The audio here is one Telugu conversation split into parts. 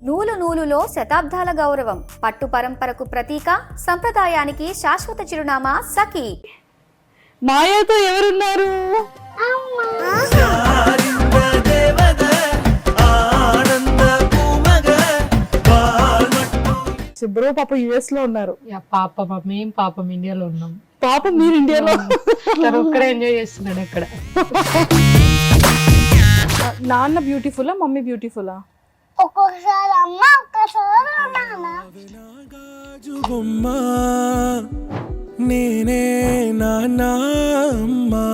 నూలు నూలులో శతాబ్దాల గౌరవం, పట్టు పరంపరకు ప్రతీక, సంప్రదాయానికి శాశ్వత చిరునామా సఖీ. మాయాతో ఎవరున్నారు? బ్రో పాప యుఎస్ లో ఉన్నారు. పాపం మేము పాపం ఇండియాలో ఉన్నాం. పాపం మీరు ఇండియాలో ఒక్కడే ఎంజాయ్ చేస్తున్నాడు అక్కడ. నాన్న బ్యూటిఫుల్లా మమ్మీ బ్యూటిఫుల్లా? ఒక్కొక్కసారి అమ్మ ఒక్కసారి నాన్న. నేనే నాన్నా అమ్మా.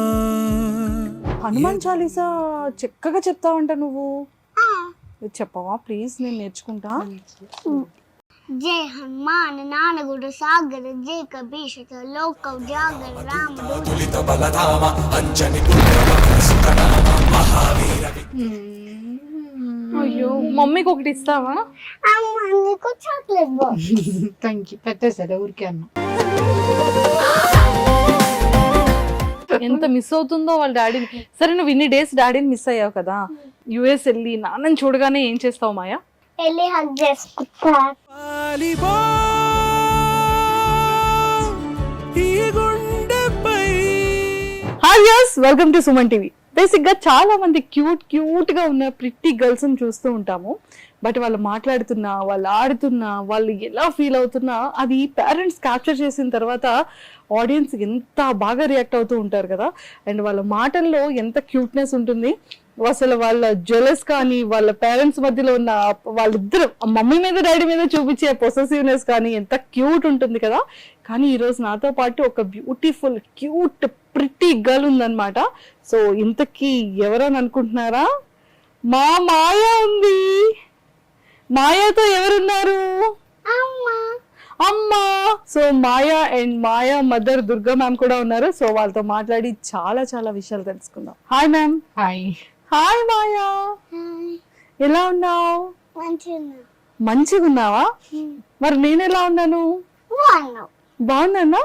హనుమాన్ చాలీసా చక్కగా చెప్తావంట నువ్వు. చెప్పవా ప్లీజ్, నేను నేర్చుకుంటా. జై హనుమాన్ నానగుడు సాగర జై కబీష లోక జాగర రాముడు. అయ్యో మమ్మీకి ఒకటి ఇస్తావా? అమ్మ నీకు చాక్లెట్ బాక్స్. Thank you. పెట్టేసాడు ఊరికే అన్న. ఎంత మిస్ అవుతుందో వాళ్ళ డాడీని. సరే నువ్వు ఇన్ని డేస్ డాడీని మిస్ అయ్యావు కదా, యుఎస్ వెళ్ళి నాన్నని చూడగానే ఏం చేస్తావు మాయా? వెళ్ళి హగ్ చేసుకుంటా. Hi yes, welcome to Suman TV. Basic గా చాలా మంది క్యూట్ గా ఉన్న ప్రిట్టి గర్ల్స్ ని చూస్తూ ఉంటాము. బట్ వాళ్ళు మాట్లాడుతున్నా, వాళ్ళు ఆడుతున్నా, వాళ్ళు ఎలా ఫీల్ అవుతున్నా అది పేరెంట్స్ క్యాప్చర్ చేసిన తర్వాత ఆడియన్స్ ఎంత బాగా రియాక్ట్ అవుతూ ఉంటారు కదా. అండ్ వాళ్ళ మాటల్లో ఎంత క్యూట్నెస్ ఉంటుంది. అసలు వాళ్ళ జెలస్ కానీ, వాళ్ళ పేరెంట్స్ మధ్యలో ఉన్న వాళ్ళిద్దరు మమ్మీ మీద డాడీ మీద చూపించే పొసెసివ్నెస్ కానీ ఎంత క్యూట్ ఉంటుంది కదా. కానీ ఈరోజు నాతో పాటు ఒక బ్యూటిఫుల్ క్యూట్ ప్రిట్టి గర్ల్ ఉందన్నమాట. సో ఇంతకీ ఎవరని అనుకుంటున్నారా? మా మాయా ఉంది. మాయాతో ఎవరున్నారు? అమ్మా. So Maya and Maya mother Durga ma'am కూడా ఉన్నారు. సో వాళ్ళతో మాట్లాడి చాలా విషయాలు తెలుసుకుందాం. Hi ma'am. హాయ్. హాయ్ మాయా, ఎలా ఉన్నావు? మంచిగా ఉన్నావా? మరి నేను ఎలా ఉన్నాను? బాగున్నానా?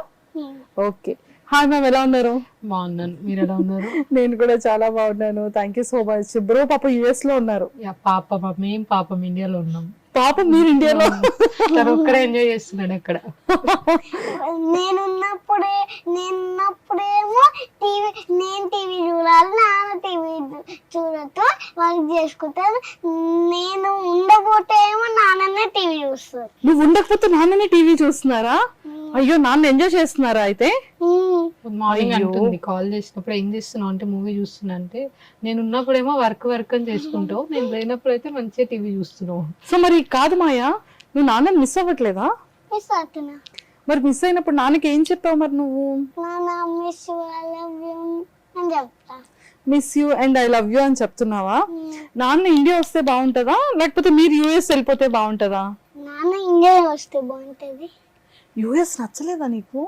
ఓకే. హాయ్ మ్యామ్, ఎలా ఉన్నారు? బాగున్నాను. మీరు ఎలా ఉన్నారు? నేను కూడా చాలా బాగున్నాను. Thank you so much. Bro పాప యుఎస్ లో ఉన్నారు. పాపం మేము పాపం ఇండియాలో ఉన్నాం. పాపం మీరు ఇండియాలో. ఒక్కడే ఎంజాయ్ చేస్తున్నాడు అక్కడ. నేనున్నప్పుడేమో నేను టీవీ చూడాలి, నాన్న టీవీ చూడటం వర్క్ చేసుకుంటారు. నేను ఉండకపోతే ఏమో నాన్ననే టీవీ చూస్తారు. నువ్వు ఉండకపోతే నాన్ననే టీవీ చూస్తున్నారా? అయ్యో, నాన్న ఎంజాయ్ చేస్తున్నారా అయితే? మార్నింగ్ అంటుంది కాల్ చేసినప్పుడు ఏం చేస్తున్నావు అంటే మూవీ చూస్తున్నా అంటే, నేను ఉన్నప్పుడేమో వర్క్ అని చేసుకుంటావు, నేను లేనప్పుడు అయితే మంచిగా టీవీ చూస్తున్నావు. సో మరి కాదు మాయా, నువ్వు నాన్నని మిస్ అవ్వట్లేదా? మిస్ అవుతున్నా. మరి మిస్ అయినప్పుడు నాన్నకి ఏం చెప్పావు మరి నువ్వు? నాన్న miss you, I love you అని చెప్తా. Miss you and I love you అని చెప్తున్నావా? నాన్న ఇండియా వస్తే బాగుంటుందా, లేకపోతే మీరు యుఎస్ వెళ్ళిపోతే బాగుంటుందా? నాన్న ఇండియా వస్తే బాగుంటది. యుఎస్ నచ్చలేదా నీకు?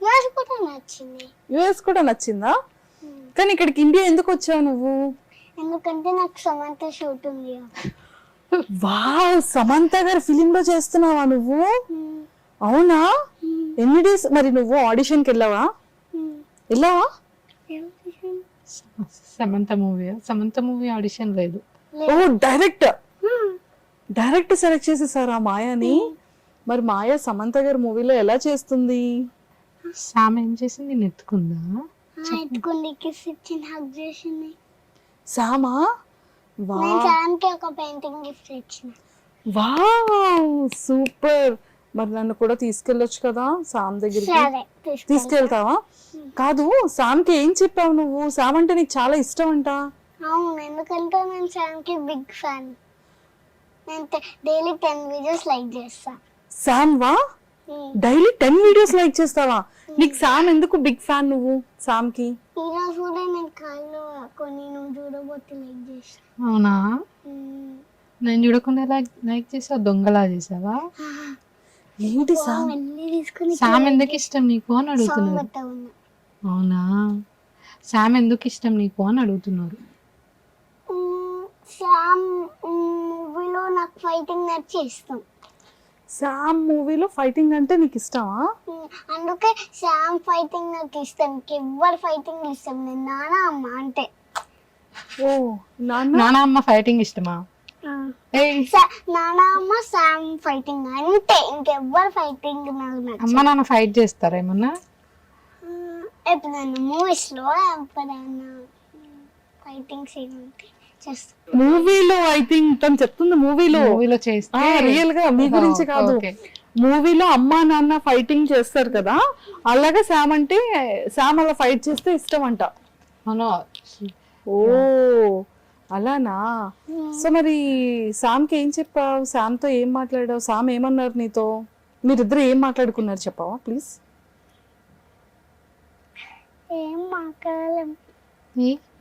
యుఎస్ కూడా నచ్చింది. యుఎస్ కూడా నచ్చిందా? కానీ ఇక్కడికి ఇండియా ఎందుకు వచ్చావు నువ్వు? ఎందుకంటే నాకు సమంత షూట్ ఉంది. వావ్, సమంత గారి ఫిలిం లో చేస్తున్నావా నువ్వు? అవునా? ఎన్ని డేస్ మరి నువ్వు ఆడిషన్ కి వెళ్ళావా? వెళ్ళావా? సమంత మూవీ ఆడిషన్ లేదు. ఓ, డైరెక్ట్ సెలెక్ట్ చేసేసారా మాయాని? మరి మాయ సమంత గారి మూవీలో ఎలా చేస్తుంది? సామ్ ఏం చేసింది? నెత్తుకుందా? ఎత్తుకుంది, కిస్ ఇచ్చింది, హగ్ చేసింది. సామా? నేను సామ్కి ఒక పెయింటింగ్ గిఫ్ట్ ఇచ్చిన. Wow, super. మరి నన్ను కూడా తీసుకెళ్ళొచ్చు కదా సామ్ దగ్గరికి? తీసుకెళ్తావా? కాదు, సామ్కి ఏం చెప్పావు నువ్వు? సామ్ అంటే నీకు చాలా ఇష్టం అంట. అవును, ఎందుకంటే నేను సామ్కి బిగ్ ఫ్యాన్. నేను డైలీ 10 వీడియోస్ లైక్ చేస్తా. సామ్ వా? డైలీ 10 వీడియోస్ లైక్ చేస్తావా? నీకు సామ్ ఎందుకు బిగ్ ఫ్యాన్ నువ్వు సామ్ కి? ఈ రోజు కూడా నేను కాళ్ళు కొన్ని నువ్వు చూడబోతే లైక్ చేసా. అవునా? నేను చూడకుండా లైక్ చేసావా? దొంగలా చేసావా? ఏంటి సామ్? సామ్ ఎందుకు ఇష్టం నీకు అని అడుగుతున్నారు. అవునా? సామ్ ఎందుకు ఇష్టం నీకు అని అడుగుతున్నారు. సామ్ మూవీలో నాకు ఫైటింగ్ నచ్చి ఇష్టం. సామ్ మూవీలో ఫైటింగ్ అంటే నీకు ఇష్టమా? అందుకే సామ్ ఫైటింగ్ నాకు ఇష్టం. ఎవరి ఫైటింగ్ ఇష్టం. నేను నాన్న అమ్మ అంటే. ఓ, నాన్న అమ్మ ఫైటింగ్ ఇష్టమా? నానమ్మ శామ్ ఫైటింగ్ అంటే ఇంకెవ్వరు ఫైటింగ్ నాకు నచ్చదు. అమ్మ నాన్న ఫైట్ చేస్తారా ఏమన్నా? ఎప్పుడైనా మూవీస్ లో ఎప్పుడైనా ఫైటింగ్ సీన్ ఉంటే చేస్తాను. మూవీలో ఐ థింక్ తను చెప్తుంది మూవీలో చేస్తే రియల్ గా మీ గురించి కాదు. ఓకే. మూవీలో అమ్మా నాన్న ఫైటింగ్ చేస్తారు కదా, అలాగే శామ్ అంటే శామ్ అలా ఫైట్ చేస్తే ఇష్టం అంట. అవును. ఓ అలానా. సో మరి శామ్కి ఏం చెప్పావు? శామ్తో ఏం మాట్లాడావు? శామ్ ఏమన్నారు నీతో? మీరిద్దరు ఏం మాట్లాడుకున్నారు చెప్పావా ప్లీజ్? ఏం మాట్లాడలేం.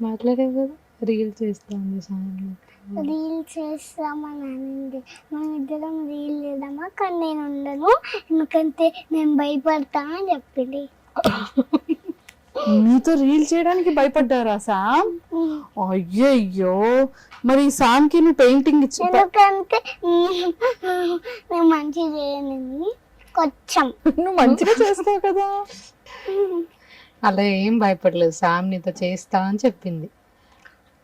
మాట్లాడేది కదా, రీల్ చేస్తాను సాయంత్రం. రీల్ చేస్తామని అనింది. మనం ఇద్దరం రీల్ చేద్దామా, కానీ నేను ఉండను ఎందుకంటే నేను భయపడతా అని చెప్పింది. నీతో రీల్ చేయడానికి భయపడ్డారా శామ్? అయ్యయ్యో. మరి శామ్ కి నువ్వు పెయింటింగ్ ఇచ్చి ఎందుకంటే నేను మంచిగా చేయను కొంచెం. నువ్వు మంచిగా చేస్తావు కదా. అలా ఏం భయపడలేదు, శామ్ నీతో చేస్తా అని చెప్పింది.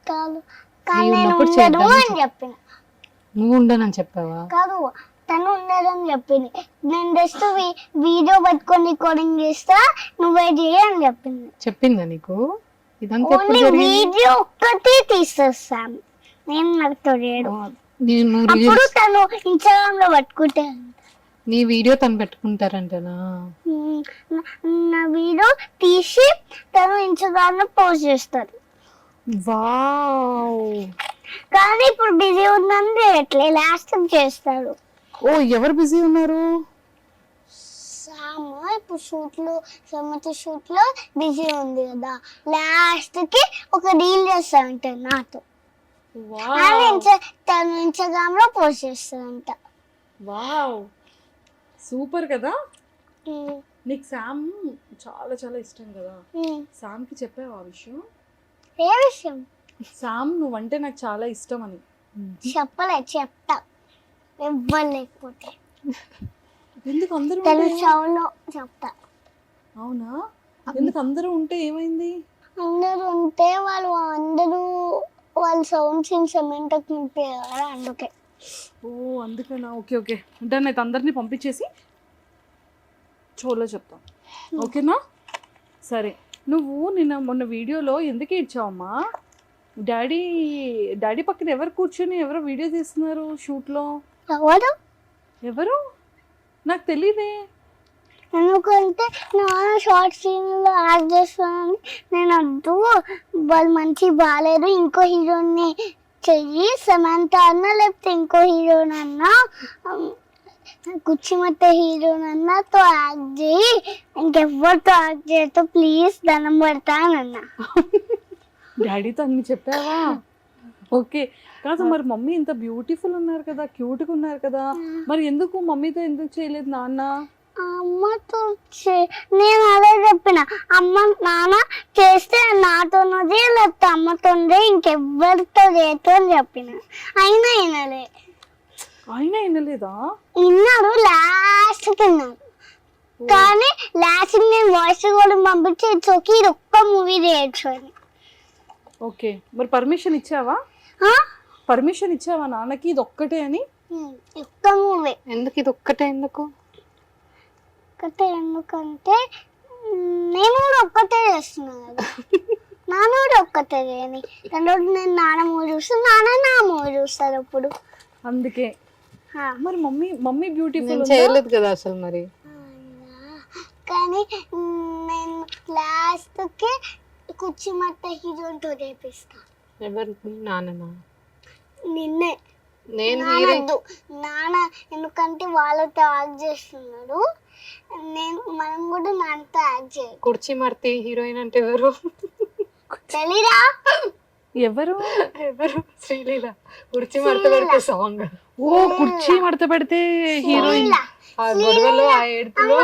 కాదు కానీ నేను ఉన్నప్పుడు ఉండను చేద్దామని అని చెప్పిన. నువ్వు ఉండనని చెప్పావా? కాదు తను ఉండదని చెప్పింది. నేను జస్ట్ వీడియో పట్టుకొని రికార్డింగ్ చేస్తా, నువ్వే చేయి అని చెప్పిందా నీకు? ఇదంతా ఎప్పుడు ఓన్లీ జరిగింది? వీడియో ఒక్కటి తీసేస్తాం, నేను నాతో చేయడు. నేను అప్పుడు తను ఇన్స్టాగ్రామ్ లో పట్టుకుంటే నీ వీడియో తను పెట్టుకుంటారంటనా? నా వీడియో తీసి తను ఇన్స్టాగ్రామ్ లో పోస్ట్ చేస్తారు. వావ్. కానీ ఇప్పుడు బిజీ ఉందని చేయట్లే, లాస్ట్ చేస్తాడు. ఓ ఎవరు బిజీ ఉన్నారు? సామ్ ఇప్పుడు సమతి షూట్ లో బిజీ ఉంది కదా, లాస్ట్ కి ఒక రీల్ చేస్తాడంట నాతో. తను ఇన్స్టాగ్రామ్ లో పోస్ట్ చేస్తాడంట. వావ్ సూపర్ కదా. నీకు శామ్ చాలా చాలా ఇష్టం కదా, శామ్ కి చెప్పావు ఆ విషయం? ఏ విషయం? శామ్ నువ్వంటే నాకు చాలా ఇష్టం అని. చెప్తా ఎవ్వరు లేకపోతే. ఎందుకు అందరూ తన షోలో చెప్తా. అవునా? ఎందుకు అందరూ ఉంటే ఏమైంది? అందరూ ఉంటే వాళ్ళు సౌండ్స్ ఇన్స్ట్రుమెంట్ నింపారు అందుకే. ఓ అందుకనా. ఓకే ఓకే అంటే అయితే అందరినీ పంపించేసి షోలో చెప్తాం, ఓకేనా? సరే. నువ్వు నిన్న మొన్న వీడియోలో ఎందుకు ఇచ్చావమ్మా? డాడీ పక్కన ఎవరు కూర్చొని ఎవరో వీడియో తీస్తున్నారు షూట్లో? ఎవరు? నాకు తెలీదే. ఎందుకంటే నాన్న షార్ట్ సీన్లో యాక్ట్ చేస్తానని నేను వద్దు, వాళ్ళు మంచి బాగాలేరు, ఇంకో హీరోని చెయ్యి, సమంత అన్న లేకపోతే ఇంకో హీరోనన్నా, కుచ్చిమట్ట హీరోనన్నాతో యాక్ట్ చేయి, ఇంకెవ్వరితో యాక్ట్ చేయతో ప్లీజ్ దండం పెడతానన్నా. డాడీతో అన్ని చెప్పావా? ఓకే. కాదు మరి మమ్మీ ఇంత బ్యూటిఫుల్ ఉన్నారు కదా, క్యూట్గా ఉన్నారు కదా, మరి ఎందుకు మమ్మీతో ఎందుకు చేయలేదు నాన్న? అమ్మతో నేను అదే చెప్పిన, అమ్మ నాన్న చేస్తే నాతోనది లేకపోతే అమ్మతోంది, ఇంకెవ్వరితో చేయతో అని చెప్పిన. అయినా వినలేదా? విన్నాడు, లాస్ట్ విన్నాడు. కానీ లాస్ట్ నేను వాయిస్ కూడా పంపించి ఇట్స్ ఓకే ఇది ఒక్క మూవీ చేయొచ్చు అని. ఓకే మరి పర్మిషన్ ఇచ్చావా నాన్నకి ఇది ఒక్కటే అని? ఒక్క మూవీ. ఎందుకు ఇది ఒక్కటే? ఎందుకంటే నేను కూడా ఒక్కటే చేస్తున్నా కదా, నాన్న కూడా ఒక్కటే చేయని. రెండోది నేను నాన్న మూవీ చూస్తాను, నాన్న నా మూవీ చూస్తారు అప్పుడు, అందుకే. మరి మమ్మీ బ్యూటిఫుల్ చేయలేదు కదా అసలు మరి. కానీ నేను లాస్ట్ కి కుచ్చిమట్ట హీరోతో చేపిస్తా. ఎవరు? నాన్న. నిన్నే. నాన్న ఎందుకంటే వాళ్ళతో యాక్ట్ చేస్తున్నాడు, మనం కూడా నాన్నతో యాక్ట్ చేయాలి. కుర్చీమర్తి హీరోయిన్ అంటే ఎవరు తెలీదా? ఎవరు? శ్రీలీల. కుర్చీ మడత పెడితే సాంగ్. ఓ కుర్చీ మడత పెడితే హీరోయిన్. ఆ గొడవలో ఆ ఏడుపులో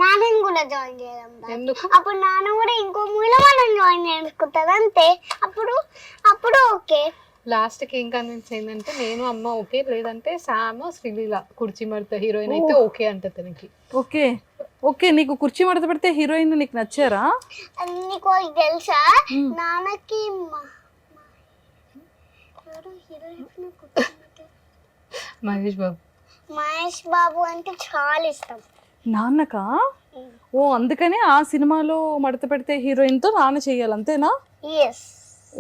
నాన్నని కూడా జాయిన్ చేద్దాం. ఎందుకు? అప్పుడు నాన్న కూడా ఇంకో మూవీలో మనం జాయిన్ చేసుకుంటారు అంతే. అప్పుడు ఓకే. లాస్ట్ కి ఏం కన్విన్స్ అయిందంటే నేను అమ్మ ఓకే, లేదంటే శామ్ శ్రీలీల కుర్చీ మడత హీరోయిన్ అయితే ఓకే అంట తనకి. Okay okay. నీకు కుర్చీ మడత పెడితే హీరోయిన్ నీకు నచ్చారా? నీకు తెలుసా నాన్నకి ఎవరు హీరో మహేష్ బాబు. మహేష్ బాబు అంటే చాలా ఇష్టం. నాన్నకా? ఓ అందుకనే ఆ సినిమాలో మడత పెడితే హీరోయిన్ తో నాన్న చెయ్యాలి అంతేనా? Yes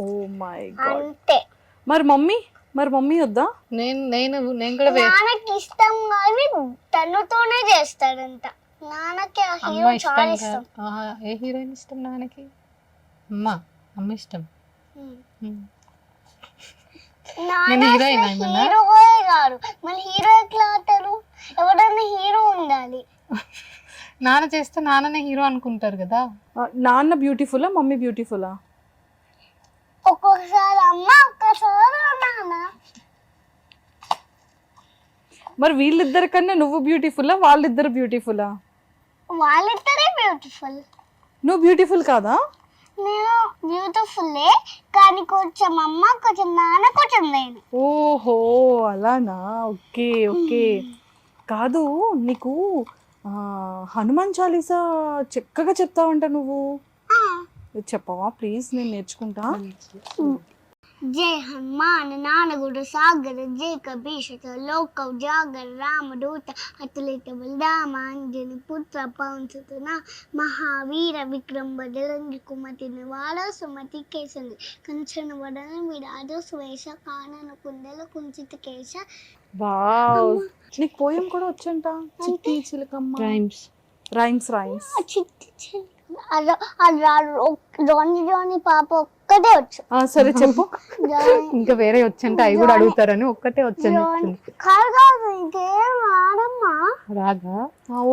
oh my god. అంతే. మరి మమ్మీ వద్దా? నేను కూడా నాన్నకి ఇష్టం కానీ తనతోనే చేస్తాడంట. నాన్నకి ఆ అమ్మ హీరో ఇష్టం చాలా కాదు. ఇష్టం. ఆహా, ఏ హీరోయిన్ ఇష్టం నాన్నకి? అమ్మ ఇష్టం. నాన్న హీరోయిన్ ఏమన్నా? హీరోయే కాదు, మన హీరో ఎట్లా అవుతారు? ఎవడన్నా హీరో ఉండాలి. నాన్న చేస్తే నాన్ననే హీరో అనుకుంటారు కదా. నాన్న బ్యూటిఫుల్లా మమ్మీ బ్యూటిఫుల్లా? ఒక్కొక్కసారి అమ్మ, ఒక్కసారి నాన్న. మరి వీళ్ళిద్దరి కన్నా నువ్వు బ్యూటిఫుల్లా వాళ్ళిద్దరు బ్యూటిఫుల్లా? వాళ్ళిద్దరే బ్యూటిఫుల్. నువ్వు బ్యూటిఫుల్ కాదా? నేను బ్యూటిఫుల్లే కానీ కొంచెం అమ్మ, కొంచెం నాన్న, కొంచెం నేను. ఓహో అలానా, ఓకే ఓకే. కాదు నీకు హనుమాన్ చాలీసా చక్కగా చెప్తావంట నువ్వు, చెప్పవా ప్లీజ్? నేను నేర్చుకుంటా. జై హనుమాన్ నానగుడు సాగర జై కబీషత లోక జాగర రామదూత అతులిత బలరామ అంజని పుత్ర పవన్సుతన మహావీర విక్రమ బదరంగి కుమతి నివాళ సుమతి కేసంది కంచన వడన విరాజ స్వేష కానన కుండల కుంచిత కేశ. వావ్, నీకు పోయం కూడా వచ్చంట. చిట్టి చిలకమ్మ రైమ్స్. జానీ పాప ఒక్కటే వచ్చు. సరే చెప్పు. ఇంకా వేరే వచ్చంటే అవి కూడా అడుగుతారని ఒక్కటే వచ్చాను. కాదు ఇంకేం రాదమ్మా. రాగా?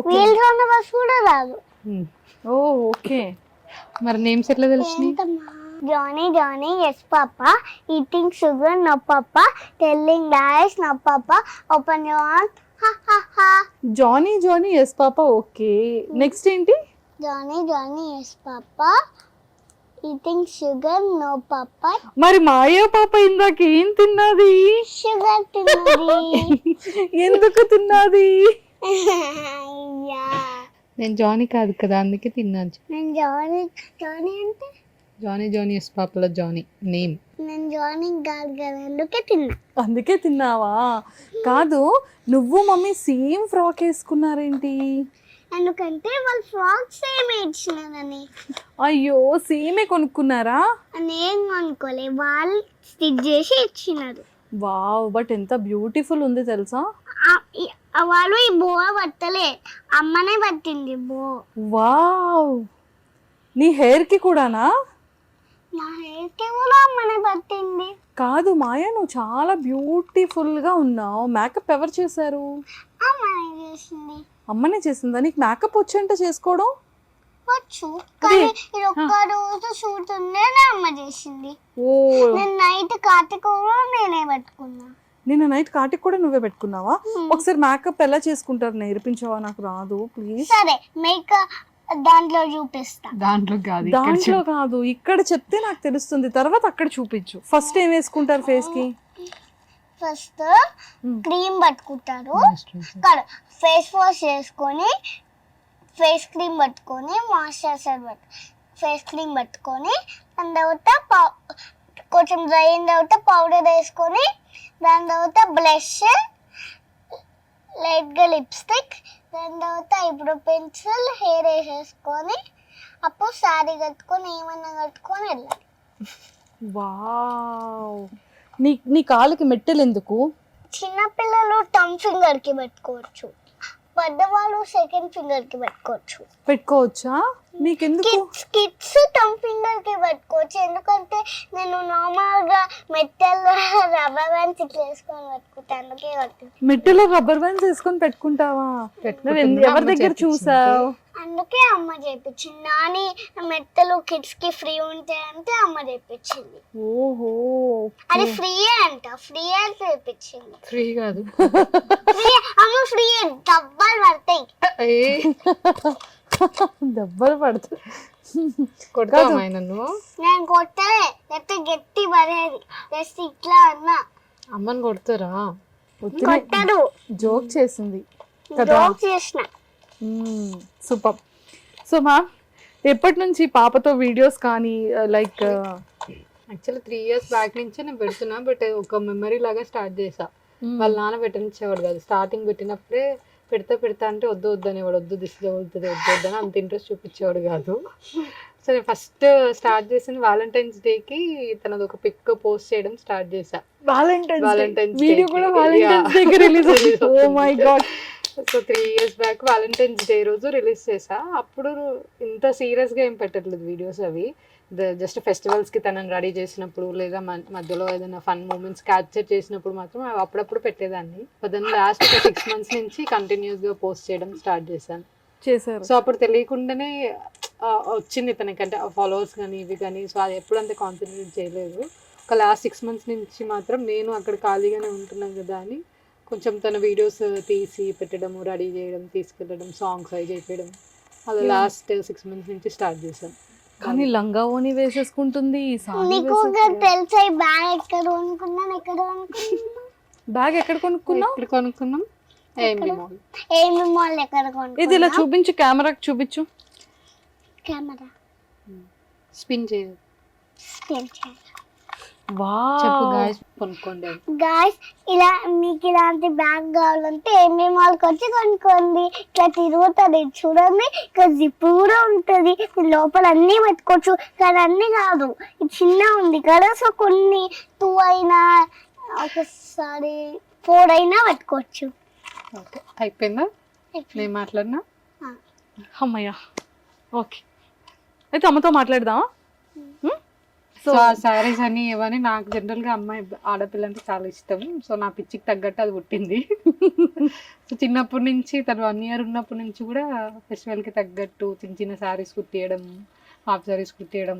వీల్ రన్న బస్ కూడా రాదు. ఓ ఓకే. మరి నేమ్స్ ఎట్లా తెలిసినాయి? Johnny, yes papa. Eating sugar, no papa. Telling lies, no papa. Open your arms, ha ha ha. Johnny yes papa, okay. Next ఏంటి? Johnny, yes papa. Eating sugar, no papa. మరి మాయా పాప ఇందాక ఏం తిన్నది? Sugar తిన్నది. ఎందుకు తిన్నది? నేను జానీ కాదు కదా అందుకే తిన్నాను. నేను జానీ అంటే జానీ ఎస్ పాపలో జానీ నేమ్. నేను జానీ కాదు కదా అందుకే తిన్నా. అందుకే తిన్నావా? కాదు, నువ్వు మమ్మీ సేమ్ ఫ్రాక్ వేసుకున్నారేంటి? ఎందుకంటే వాళ్ళు ఫ్రాక్ సేమ్ ఇచ్చినారని. అయ్యో, సేమే కొనుక్కున్నారా? నేను అనుకోలే, వాళ్ళు స్టిచ్ చేసి ఇచ్చినారు. వావ్, బట్ ఎంత బ్యూటిఫుల్ ఉంది తెలుసా? వాళ్ళు ఈ బో పట్టలే, అమ్మనే పట్టింది బో. వావ్, నీ హెయిర్ కి కూడానా? నా హెయిర్ కి కూడా అమ్మనే పట్టింది. కాదు మాయా, నువ్వు చాలా బ్యూటిఫుల్ గా ఉన్నావు. మేకప్ ఎవరు చేశారు? అమ్మనే చేసింది. అమ్మనే చేసిందా? నీకు మేకప్ వచ్చంట చేసుకోవడం? వచ్చు, కానీ ఇది ఒక్క రోజు షూట్ ఉండే అమ్మ చేసింది. ఓ, నేను నైట్ కార్తీక కూడా నేనే పెట్టుకున్నా. నిన్న నైట్ కాటికి కూడా నువ్వే పెట్టుకున్నావా? ఒకసారి మేకప్ ఎలా చేసుకుంటారు నేర్పించావా? నాకు రాదు ప్లీజ్. సరే, మేకప్ దాంట్లో చూపిస్తా. దాంట్లో కాదు, ఇక్కడ చెప్తే నాకు తెలుస్తుంది. తర్వాత అక్కడ చూపించు. ఫస్ట్ ఏం వేసుకుంటారు ఫేస్ కి? ఫస్ట్ క్రీమ్ పట్టుకుంటారు, ఫేస్ వాష్ చేసుకొని ఫేస్ క్రీమ్ పట్టుకొని మాయిశ్చరైజర్ ఫేస్ క్రీమ్ పట్టుకొని దాని తర్వాత కొంచెం డ్రై అయిన తర్వాత పౌడర్ వేసుకొని దాని తర్వాత బ్లష్, లైట్గా లిప్స్టిక్, దాని తర్వాత ఐబ్రో పెన్సిల్, హెయిర్ వేసేసుకొని అప్పుడు శారీ కట్టుకొని ఏమన్నా కట్టుకొని వెళ్ళాలి. వావ్, నీ కాళ్ళకి మెట్టెలు ఎందుకు? చిన్నపిల్లలు టమ్ ఫింగర్ కి పెట్టుకోవచ్చు, పెద్దవాళ్ళు సెకండ్ ఫింగర్ కి పెట్టుకోవచ్చా? నీకెందుకు? కిడ్స్ టమ్ ఫింగర్ కి పెట్టుకోవచ్చు, ఎందుకంటే నేను నార్మల్ గా మెట్టెల్లో రబ్బర్ బ్యాండ్స్ ఇట్లా వేసుకొని పెట్టుకుంటాను, అందుకే కట్టు. మెట్టెలో రబ్బర్ బ్యాండ్స్ వేసుకొని పెట్టుకుంటావా? ఎవరి దగ్గర చూసావు? అందుకే అమ్మ చేపించింది. నాని మెట్టలు కిడ్స్ కి ఫ్రీ ఉంటాయంటే అమ్మ చేపించింది. ఓహో, అది ఫ్రీ అంట, ఫ్రీ అని చేపించింది. ఫ్రీ కాదు, అమ్మ ఫ్రీ డబ్బాలు పడతాయి. దెబ్బలు పడతాయి. కొడతావా నన్ను? నేను కొట్టలే, లేకపోతే గట్టి పడేది. జస్ట్ ఇట్లా అన్నా. అమ్మని కొడతారా? కొట్టడు, జోక్ చేసింది కదా. జోక్ చేసిన. సూపర్. సో మ్యామ్, ఎప్పటి నుంచి పాపతో వీడియోస్ కానీ లైక్ యాక్చువల్లీ 3 years బ్యాక్ నుంచే నేను పెడుతున్నా, బట్ ఒక మెమరీ లాగా స్టార్ట్ చేసా. వాళ్ళ నాన్న పెట్టనిచ్చేవాడు కాదు, స్టార్టింగ్ పెట్టినప్పుడే పెడతా అంటే వద్దు అనేవాడు, వద్దు దిష్టి తగులుతుంది వద్దు అని అంత ఇంట్రెస్ట్ చూపించేవాడు కాదు. సో నేను ఫస్ట్ స్టార్ట్ చేసింది వ్యాలంటైన్స్ డేకి తనది ఒక పిక్ పోస్ట్ చేయడం స్టార్ట్ చేసా. Valentine's వీడియో Day కూడా కి. Valentine's day release oh my god. So 3 years back Valentine's day రోజు రిలీజ్ చేసా. అప్పుడు ఇంత సీరియస్గా ఏం పెట్టట్లేదు వీడియోస్, అవి జస్ట్ ఫెస్టివల్స్కి తనని రెడీ చేసినప్పుడు లేదా మధ్యలో ఏదైనా ఫన్ మూమెంట్స్ క్యాప్చర్ చేసినప్పుడు మాత్రం అవి అప్పుడప్పుడు పెట్టేదాన్ని. దాన్ని లాస్ట్ ఒక 6 months నుంచి కంటిన్యూస్గా పోస్ట్ చేయడం స్టార్ట్ చేశాను. సో అప్పుడు తెలియకుండానే వచ్చింది తనకంటే ఫాలోవర్స్ కానీ ఇవి కానీ. సో అది ఎప్పుడు అంత కాన్సన్ట్రేట్ చేయలేదు. ఒక లాస్ట్ 6 months నుంచి మాత్రం నేను అక్కడ ఖాళీగానే ఉంటున్నాను కదా అని కొంచెం తన వీడియోస్ తీసి పెట్టడం, రెడీ చేయడం, తీసుకెళ్ళడం, సాంగ్స్ అవి చేయడం, అది లాస్ట్ 6 months నుంచి స్టార్ట్ చేశాను. కానీ లంగా ఓని వేసేసుకుంటుంది, నీకు తెలుసా ఈ బ్యాగ్ ఎక్కడ కొనుక్కున్నాను బ్యాగ్ ఎక్కడ కొనుక్కున్నావు? ఎక్కడ కొనుక్కున్నాం? ఏమి మాల్. ఏమి మాల్ ఎక్కడ ఇది కొనుక్కున్నా ఇలా చూపించు, కెమెరాకి చూపించు. కెమెరా స్పిన్ చేయదు. చెప్పు గాయస్, కొనుక్కోండి. గాయస్ ఇలా మీకు ఇలాంటి బ్యాగ్ కావాలంటే ఏమి మాల్కి వచ్చి కొనుక్కోండి. ఇట్లా తిరుగుతుంది చూడండి, ఇక్కడ జిప్ కూడా ఉంటుంది, లోపల అన్నీ పెట్టుకోవచ్చు. కానీ అన్నీ కాదు, ఇది చిన్న ఉంది కదా, సో కొన్ని 2 అయినా ఒకసారి 4 అయినా పెట్టుకోవచ్చు. ఓకే, అయిపోయిందా? నేను మాట్లాడినా? అమ్మయ్యా, ఓకే. అయితే అమ్మతో మాట్లాడదామా? సో ఆ శారీస్ అన్ని ఇవన్నీ నాకు జనరల్గా అమ్మాయి ఆడపిల్ల అంటే చాలా ఇష్టం. సో నా పిచ్చికి తగ్గట్టు అది పుట్టింది. సో చిన్నప్పటి నుంచి తను 1 year ఉన్నప్పటి నుంచి కూడా ఫెస్టివల్కి తగ్గట్టు చిన్న చిన్న శారీస్ కుట్టియడం, హాఫ్ శారీస్ కుట్టియడం.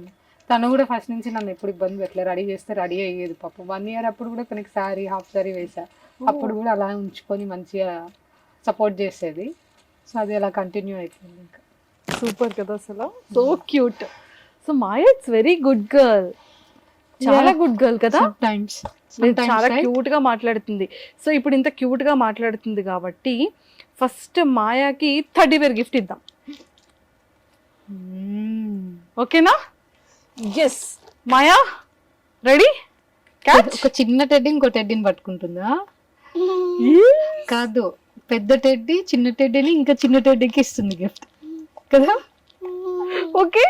తను కూడా ఫస్ట్ నుంచి నన్ను ఎప్పుడు ఇబ్బంది పెట్టలేదు, రెడీ చేస్తే రెడీ అయ్యేది. పాపం 1 year అప్పుడు కూడా తనకి శారీ, హాఫ్ శారీ వేసా. అప్పుడు కూడా అలా ఉంచుకొని మంచిగా సపోర్ట్ చేసేది. సో అది అలా కంటిన్యూ అయిపోయింది. ఇంకా సూపర్ కదా అసలు, so cute. So Maya it's very good girl, చాలా గుడ్ గర్ల్ కదా. చాలా క్యూట్ గా మాట్లాడుతుంది. సో ఇప్పుడు ఇంత క్యూట్ గా మాట్లాడుతుంది కాబట్టి ఫస్ట్ మాయాకి 30 వేర్ గిఫ్ట్ ఇద్దాం, ఓకేనా? ఎస్ మాయా, రెడీ? ఒక చిన్న టెడ్డీ ఇంకో టెడ్డీని పట్టుకుంటుందా? కాదు, పెద్ద టెడ్డీ చిన్న టెడ్డీని ఇంకా చిన్న టెడ్డీకి ఇస్తుంది గిఫ్ట్ కదా. ఓకే,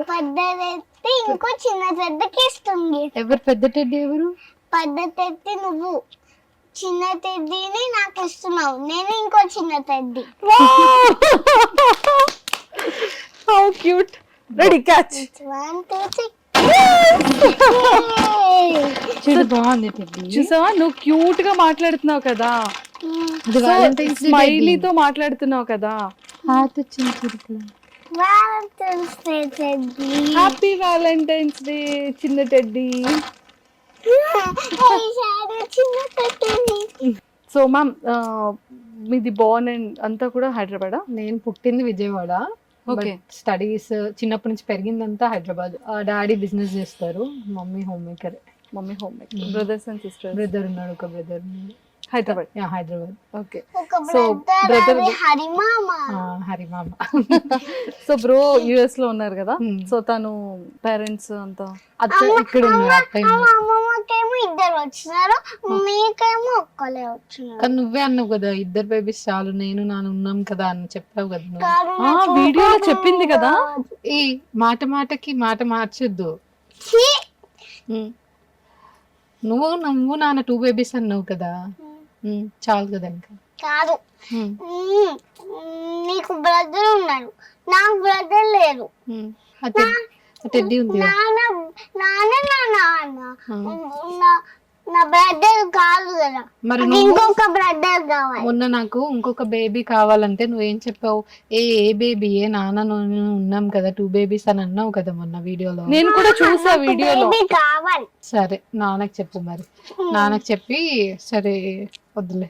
పెద్దదైతే ఇంకో చిన్న టెడ్డీకి ఇస్తుంది. ఎవరు పెద్ద టెడ్డీ? ఎవరు? పెద్ద టెడ్డీ నువ్వు, చిన్న టెడ్డీని నాకు ఇస్తున్నావు, నేను ఇంకో చిన్న teddy. How cute. Ready, catch. 1 2 3. బాగుంది టెడ్డీ. చూసావా, నువ్వు క్యూట్ గా మాట్లాడుతున్నావు కదా, స్మైలీతో మాట్లాడుతున్నావు కదా. హార్ట్ వచ్చింది. హ్యాపీ వ్యాలంటైన్స్ డే చిన్న టెడ్డీ. సో మ్యామ్, మీది బోర్న్ అండ్ అంతా కూడా హైదరాబాద్? నేను పుట్టింది విజయవాడ. ఓకే. స్టడీస్ చిన్నప్పటి నుంచి పెరిగిందంతా హైదరాబాద్. డాడీ బిజినెస్ చేస్తారు, mummy homemaker. Mummy homemaker. Brothers and sisters? Brother ఉన్నాడు, ఒక brother. Hyderabad. Hyderabad. Okay. So brother హరిమామ. సో బ్రో యుఎస్ లో ఉన్నారు కదా, సో తను పేరెంట్స్ అంతా ఇక్కడ ఉన్నారు. అమ్మమ్మకేమో 2 వచ్చినారు, మీకేమో ఒక్కలే వచ్చినారు. కానీ నువ్వే అన్నావు కదా 2 బేబీస్ చాలు, నేను నాన్న ఉన్నాం కదా అని చెప్పావు కదా నువ్వు. వీడియోలో చెప్పింది కదా. ఈ మాటకి మాట మార్చొద్దు. నువ్వు నాన్న 2 బేబీస్ అన్నావు కదా, చాలు కదా. ఇంకా కాదు, నీకు బ్రదర్ ఉన్నాడు, నాకు బ్రదర్ లేరు. టెడ్డీ ఉంది. నా బ్రదర్ కాదు కదా, మరి ఇంకొక బ్రదర్ కావాలి. మొన్న నాకు ఇంకొక బేబీ కావాలంటే నువ్వేం చెప్పావు? ఏ బేబీ, నాన్న ఉన్నాం కదా 2 బేబీస్ అని అన్నావు కదా మొన్న వీడియోలో. నేను కూడా చూసా వీడియోలో. కావాలి. సరే నాన్నకి చెప్పు మరి. నాన్నకి చెప్పి సరే వద్దులే,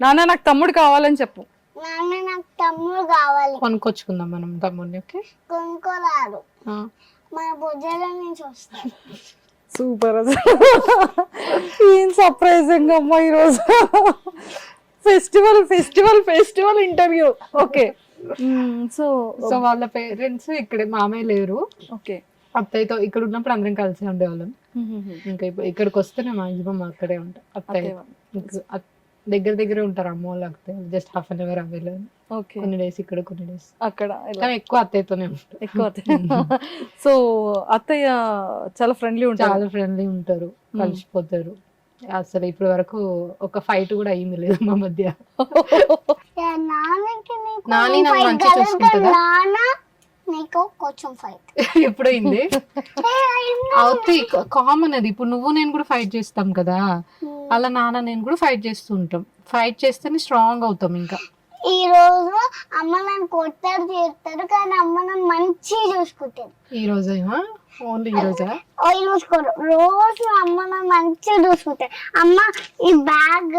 నాన్న నాకు తమ్ముడు కావాలని చెప్పు. నాన్న నాకు తమ్ముడు కావాలి. కొనుక్కొచ్చుకుందాం మనం తమ్ముడిని. ఓకే, కొనుక్కోరాదు, మన భుజాల నుంచి వస్తాడు. సూపర్. అసలు ఏం సర్ప్రైజింగ్ అమ్మా ఈరోజు. Festival interview. ఓకే. సో వాళ్ళ పేరెంట్స్ ఇక్కడ, మామయ్య లేరు. ఓకే. అత్తయ్యతో ఇక్కడ ఉన్నప్పుడు అందరం కలిసి ఉండేవాళ్ళం. ఇంకా ఇక్కడికి వస్తేనే మాక్సిమం అక్కడే ఉంటా. అత్తయ్య దగ్గర దగ్గరే ఉంటారు అమ్మ వాళ్ళు, అత్తయ్య జస్ట్ హాఫ్ అన్ అవర్ అవ్వలేదు. ఓకే, కొన్ని డేస్ ఇక్కడ, కొన్ని డేస్ అక్కడ. కానీ ఎక్కువ అత్తయ్యతోనే ఉంటారు. ఎక్కువ సో అత్తయ్య చాలా ఫ్రెండ్లీ ఉంటారు. చాలా ఫ్రెండ్లీ ఉంటారు, కలిసిపోతారు. అసలు ఇప్పటి వరకు ఒక ఫైట్ కూడా అయింది లేదు మా మధ్య. నాని నన్ను మంచిగా చూసుకుంటుందా? నీకు కొంచెం ఫైట్ ఎప్పుడు అయింది? అవుతాయి, కామన్ అది. ఇప్పుడు నువ్వు నేను కూడా ఫైట్ చేస్తాం కదా, అలా నాన్న నేను కూడా ఫైట్ చేస్తూ ఉంటాం. ఫైట్ చేస్తేనే స్ట్రాంగ్ అవుతాం. ఇంకా ఈ రోజు అమ్మ నన్ను కొట్టారు చేస్తారు, కానీ అమ్మ నన్ను మంచిగా చూసుకుంటారు. ఈ రోజేమా? ఓన్లీ ఈ రోజా? చూసుకోరు, రోజు అమ్మ నన్ను మంచిగా చూసుకుంటారు. అమ్మ ఈ బ్యాగ్,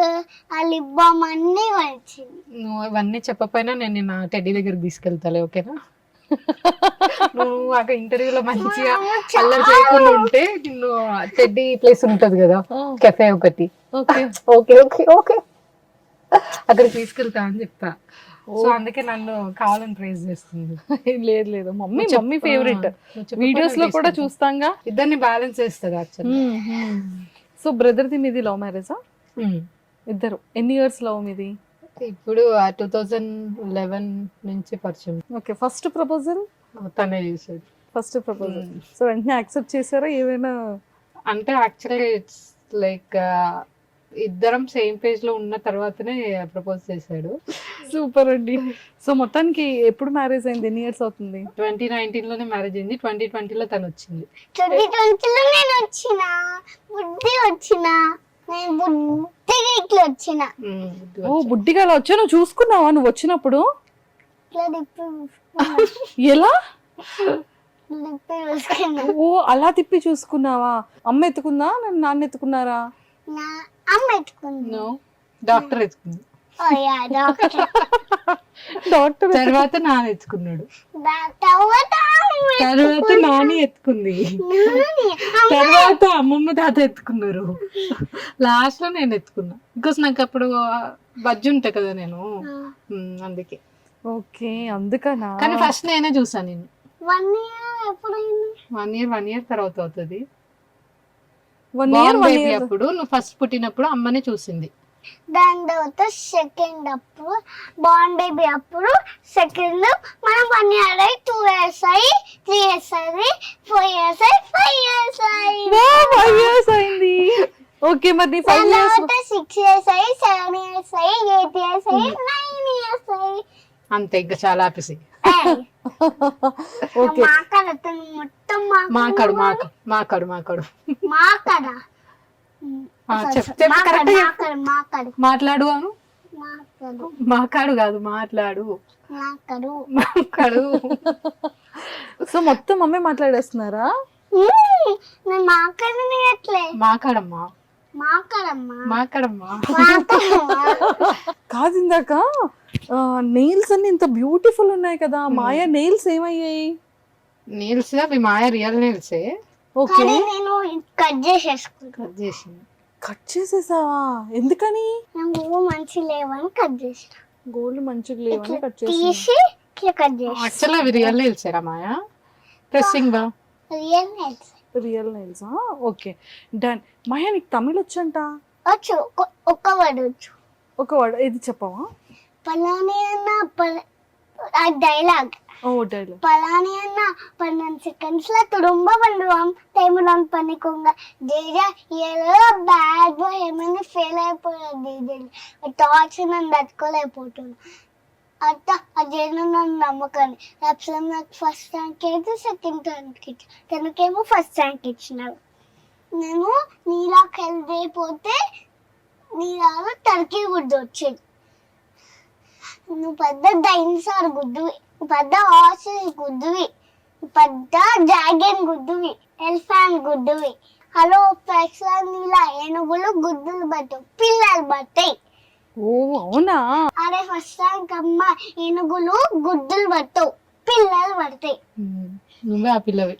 ఆ లిప్ బామ్ అన్ని వచ్చింది. నువ్వు ఇవన్నీ చెప్పపోయినా నేను నా టెడ్డీ దగ్గరికి తీసుకెళ్తాలే, ఓకేనా? నువ్వు అక్కడ ఇంటర్వ్యూలో మంచిగా అల్లరి చేయకుండా ఉంటే నిన్ను టెడ్డీ ప్లేస్ ఉంటది కదా, కెఫే ఒకటి, ఓకే ఓకే ఓకే అక్కడికి తీసుకెళ్తా అని చెప్తా. సో అందుకే నన్ను కావాలని ప్రైజ్ చేస్తుంది. లేదు లేదు, మమ్మీ ఫేవరెట్. వీడియోస్ లో కూడా చూస్తాంగా. ఇద్దరిని బ్యాలెన్స్ చేస్తుంది యాక్చువల్లీ. సో బ్రదర్ ది మీది లవ్ మ్యారేజా? ఇద్దరు. ఎన్ని ఇయర్స్ లవ్ మీది? ఇప్పుడు 2011 నుంచి పరిచయం. ఓకే, ఫస్ట్ ప్రపోజల్ తనే చేసేది. First proposal. సో వెంటనే యాక్సెప్ట్ చేశారా? ఏమైనా అంటే యాక్చువల్లీ ఇట్స్ లైక్ ఇద్దరం సేమ్ పేజ్ లో ఉన్న తర్వాతనే ప్రపోజ్ చేశాడు. సూపర్ అండి. సో మొత్తానికి ఎప్పుడు మ్యారేజ్ అయింది? ఎన్ని ఇయర్స్ అవుతుంది? 2019 లోనే మ్యారేజ్ అయింది. 2020 లో తను వచ్చింది. 2020 లో నేను వచ్చిన నేను బుద్ధిగా ఇట్లా వచ్చిన. ఓ, బుడ్డిగా అలా వచ్చా? నువ్వు చూసుకున్నావా నువ్వు వచ్చినప్పుడు? ఎలా? ఓ, అలా తిప్పి చూసుకున్నావా? అమ్మ ఎత్తుకుందా, నాన్న ఎత్తుకున్నారా? అమ్మ ఎత్తుకుంది. డాక్టర్ ఎత్తుకుంది. డాక్టర్ తర్వాత నాన్న ఎత్తుకున్నాడు. తర్వాత నాని ఎత్తుకుంది. తర్వాత అమ్మమ్మ తాత ఎత్తుకున్నారు. లాస్ట్ లో నేను ఎత్తుకున్నా, బికాస్ నాకు అప్పుడు బజ్జి ఉంటా కదా నేను, అందుకే. ఓకే, అందుకనా? కానీ ఫస్ట్ నేనే చూసాను. నేను 1 year ఎప్పుడైంది? 1 year తర్వాత అవుతుంది. 1 year అప్పుడు నువ్వు ఫస్ట్ పుట్టినప్పుడు అమ్మనే చూసింది. దాని తర్వాత సెకండ్ అప్పుడు బాండ్ బేబీ అప్పుడు సెకండ్ మనం 1 year అయ్యి 2 years అయ్యి 3 years అయ్యి 4 years అయ్యి 5 years అయ్యి 5 years అయింది. ఓకే, మరి 5 years 6 years అయ్యి 7 years అయ్యి 8 years అయ్యి 9 years అయ్యి అంతే. ఇంకా చాలా ఆపేసి ఓకే. మొత్తం మాకాడు మాట్లాడు అను. మాకాడు కాదు, మాట్లాడు. సో మొత్తం అమ్మే మాట్లాడేస్తున్నారా? మాకాడమ్మా. కాదు, ఇందాక నెయిల్స్ అన్ని ఇంత బ్యూటిఫుల్ ఉన్నాయి కదా, మాయా నెయిల్స్ ఏమయ్యాయి? నెయిల్స్ అవి మాయా రియల్ నెయిల్సే. ఓకే, నేను కట్ చేసేసావా? ఎందుకని? మంచి లేవని కట్ చేసిన. గోల్డ్ మంచిగా లేవని కట్ తీసి కట్ చేసి. యాక్చువల్లీ అవి రియల్ నెయిల్సేరా మాయా? ప్రెస్సింగ్ బా real nails. Real nails. Okay, done. Maya, నీకు తమిళ్ వచ్చంట? వచ్చు, ఒక్క వర్డ్ వచ్చు. ఒక వర్డ్ ఇది చెప్పవా? పలాని అన్న ఆ డైలాగ్. ఓ, డైలాగ్. పలాని అన్న 12 seconds திரும்ப பண்ணுவான் டைம்லாம் பண்ணிக்கோங்க. ஜெயா ஏதோ பேட் பாய் ఏమైనా ఫెయిల్ అయిపోయాడు. టార్చర్ నన్ను తట్టుకోలేకపోతున్నాను. అత్త అదేనా నన్ను నమ్మకాన్ని రాప్సం నాకు ఫస్ట్ ర్యాంక్ అయితే సెకండ్ ర్యాంక్ ఇచ్చి తనకేమో ఫస్ట్ ర్యాంక్ ఇచ్చినారు. నేను నీలాకి వెళ్ళిపోతే నీలాగా టర్కీ గుడ్డు వచ్చేది. నువ్వు పెద్ద డైనోసార్ గుడ్డువి, పెద్ద హార్సెస్ గుడ్డువి, పెద్ద డ్రాగన్ గుడ్డువి, ఎలిఫెంట్ గుడ్డువి. హలో ఫ్రెక్స్ నీలా ఏనుగులు గుడ్డులు పట్టవు, పిల్లలు పట్టాయి. ఓ, అవునా? అరే ఫస్ట్ ర్యాంక్ అమ్మ, ఏనుగులు గుడ్డులు పట్టవు, పిల్లలు పడతాయి. నువ్వే ఆ పిల్లవి.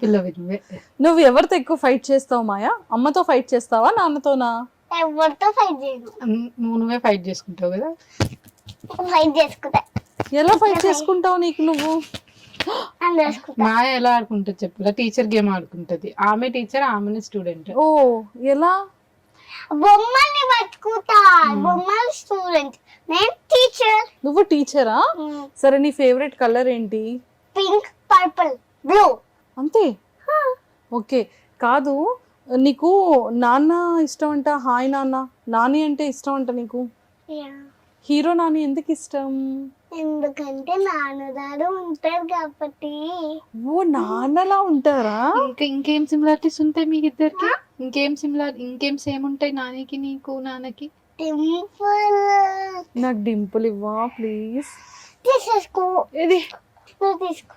పిల్లవి నువ్వే. నువ్వు ఎవరితో ఎక్కువ ఫైట్ చేస్తావు మాయా? అమ్మతో ఫైట్ చేస్తావా, నాన్నతోనా? ఎవరితో ఫైట్ చేయను. నువ్వే ఫైట్ చేసుకుంటావు కదా? ఫైట్ చేసుకుంటా. ఎలా ఫైట్ చేసుకుంటావు నీకు నువ్వు? అని వేసుకుంటా. మాయ ఎలా ఆడుకుంటుంది చెప్పలా? టీచర్ గేమ్ ఆడుకుంటది. ఆమె టీచర్, ఆమె స్టూడెంట్. ఓ ఎలా? బొమ్మల్ని పట్టుకుంటా. బొమ్మలు స్టూడెంట్, నేను టీచర్. నువ్వు టీచరా? సరే నీ ఫేవరెట్ కలర్ ఏంటి? Pink, purple, blue. అంతే? ఓకే. కాదు, నీకు నాన్న ఇష్టం అంట, హాయ్ నాన్న, నాని అంటే ఇష్టం అంట నీకు. హీరో నాని ఎందుకు ఇష్టం? ఎందుకంటే నాన్నగారు ఉంటారు కాబట్టి. ఓ నాన్నలా ఉంటారా? ఇంకేం సిమిలారిటీస్ ఉంటాయి మీకు ఇద్దరికి? ఇంకేం సేమ్ ఉంటాయి నానికి నీకు నాన్నకి? డింపుల్. నాకు డింపుల్ ఇవ్వా ప్లీజ్. తీసేసుకో. ఇది నువ్వు తీసుకో.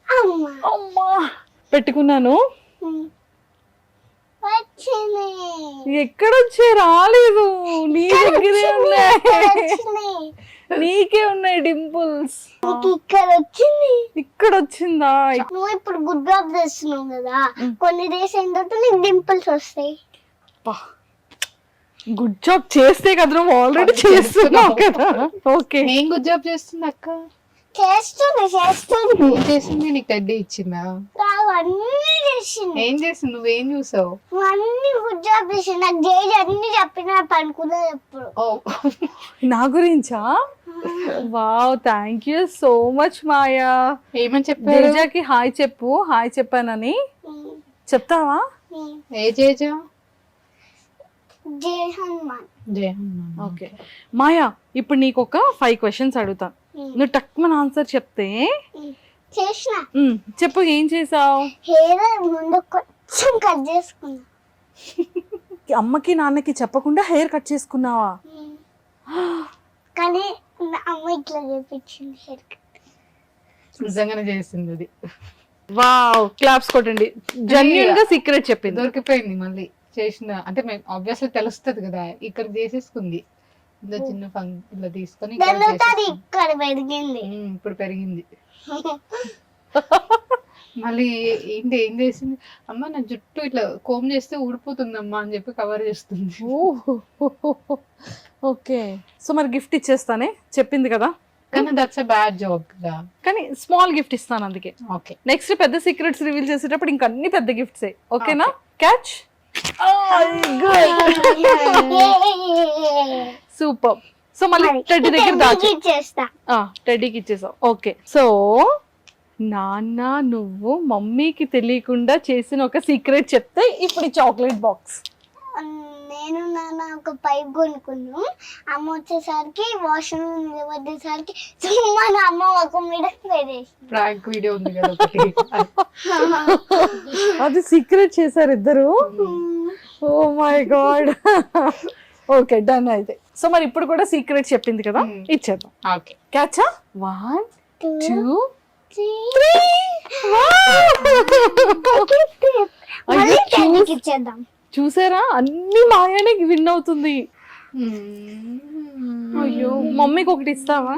అమ్మా అమ్మా పెట్టుకున్నాను. వచ్చింది. ఎక్కడొచ్చే? రాలేదు. నీ దగ్గరే ఉన్నాయి. వచ్చినాయి. నీకే ఉన్నాయి డింపుల్స్. నీకు ఇక్కడ వచ్చింది. ఇక్కడ వచ్చిందా? నువ్వు ఇప్పుడు గుడ్ జాబ్ చేస్తున్నావు కదా, కొన్ని డేస్ అయిన తర్వాత నీకు డింపుల్స్ వస్తాయి. గుడ్ జాబ్ చేస్తే కదా, నువ్వు ఆల్రెడీ చేస్తున్నావు కదా. ఓకే. ఏం గుడ్ జాబ్ చేస్తుంది అక్క? చేస్తుంది. ఏం చేసింది? నీకు టెడ్డీ ఇచ్చిందా? అన్ని చేసింది. ఏం చేసింది? నువ్వేం చూసావు? అన్ని గుడ్ జాబ్ చేసింది. నాకు జేజీ అన్ని చెప్పిన పనుకున్నా ఎప్పుడు. నా గురించా? Wow, thank you so much Maya. ఏమని చెప్పారు? జేజాకి హాయ్ చెప్పు. హాయ్ చెప్పానని చెప్తావా? ఏ జేజా? జై హనుమాన్. జై హనుమాన్. ఓకే మాయా, ఇప్పుడు నీకు ఒక 5 క్వశ్చన్స్ అడుగుతాను. నువ్వు టక్మన్ ఆన్సర్ చెప్తే చేసిన. చెప్పు, ఏం చేసావు? హెయిర్ ముందు కొంచెం కట్ చేసుకున్నా. అమ్మకి నాన్నకి చెప్పకుండా హెయిర్ కట్ చేసుకున్నావా? కానీ అమ్మ ఇట్లా చేపించింది హెయిర్ కట్. నిజంగానే చేసింది అది. వావ్, క్లాప్స్ కొట్టండి. జెన్యూన్ గా సీక్రెట్ చెప్పింది. దొరికిపోయింది మళ్ళీ చేసిన. అంటే మేము ఆబ్వియస్లీ తెలుస్తుంది కదా, ఇక్కడ చేసేసుకుంది. ఇంత చిన్న ఇలా తీసుకొని ఇక్కడ పెరిగింది. ఇప్పుడు పెరిగింది. మళ్ళీ ఏం చేసింది? అమ్మ నా జుట్టు ఇట్లా కోమ్ చేస్తే ఊడిపోతుందమ్మా అని చెప్పి కవర్ చేస్తుంది. ఓకే, సో మరి గిఫ్ట్ ఇచ్చేస్తానే చెప్పింది కదా. కానీ దట్స్ ఎ బ్యాడ్ జాబ్ కదా. కానీ స్మాల్ గిఫ్ట్ ఇస్తాను అందుకే. ఓకే, నెక్స్ట్ పెద్ద సీక్రెట్స్ రివీల్ చేసేటప్పుడు ఇంకా అన్ని పెద్ద గిఫ్ట్స్. ఓకేనా? క్యాచ్. సూపర్. సో మళ్ళీ టెడ్డీ దగ్గర దాచి టెడ్డీకి ఇచ్చేసావు. ఓకే, సో నాన్న నువ్వు మమ్మీకి తెలియకుండా చేసిన ఒక సీక్రెట్ చెప్తే ఇప్పుడు చాక్లెట్ బాక్స్. నేను నాన్న ఒక పైప్ కొనుక్కున్నాం. అమ్మ వచ్చేసరికి వాష్రూమ్ వచ్చేసరికి సుమ్మా అమ్మ ఒక మీద పెడేసి ప్రాంక్ వీడియో ఉంది కదా ఒకటి. అది సీక్రెట్ చేశారు ఇద్దరు. Oh my god. Okay, done అయితే. సో మరి ఇప్పుడు కూడా సీక్రెట్ చెప్పింది కదా, ఇచ్చేద్దాం. ఓకే, క్యాచా? 1 2 3 ఇచ్చేద్దాం. చూసారా, అన్ని మాయానే విన్ అవుతుంది. అయ్యో, మమ్మీకి ఒకటి ఇస్తావా?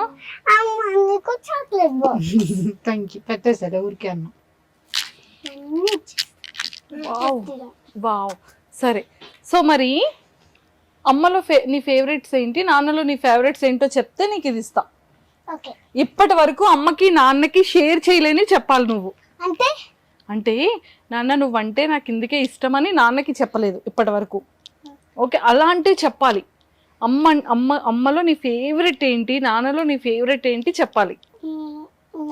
నీకు చాక్లెట్ బాక్స్. Thank you. పెట్టేసారు ఊరికే అన్న. వావ్, సరే. సో మరి అమ్మలో నీ ఫేవరెట్స్ ఏంటి, నాన్నలో నీ ఫేవరెట్స్ ఏంటో చెప్తే నీకు ఇది ఇస్తా. ఇప్పటి వరకు అమ్మకి నాన్నకి షేర్ చేయలేని చెప్పాలి నువ్వు. అంటే నాన్న నువ్వంటే నాకు ఇందుకే ఇష్టమని నాన్నకి చెప్పలేదు ఇప్పటి వరకు. ఓకే, అలాంటివి చెప్పాలి. అమ్మలో నీ ఫేవరెట్ ఏంటి, నాన్నలో నీ ఫేవరెట్ ఏంటి చెప్పాలి.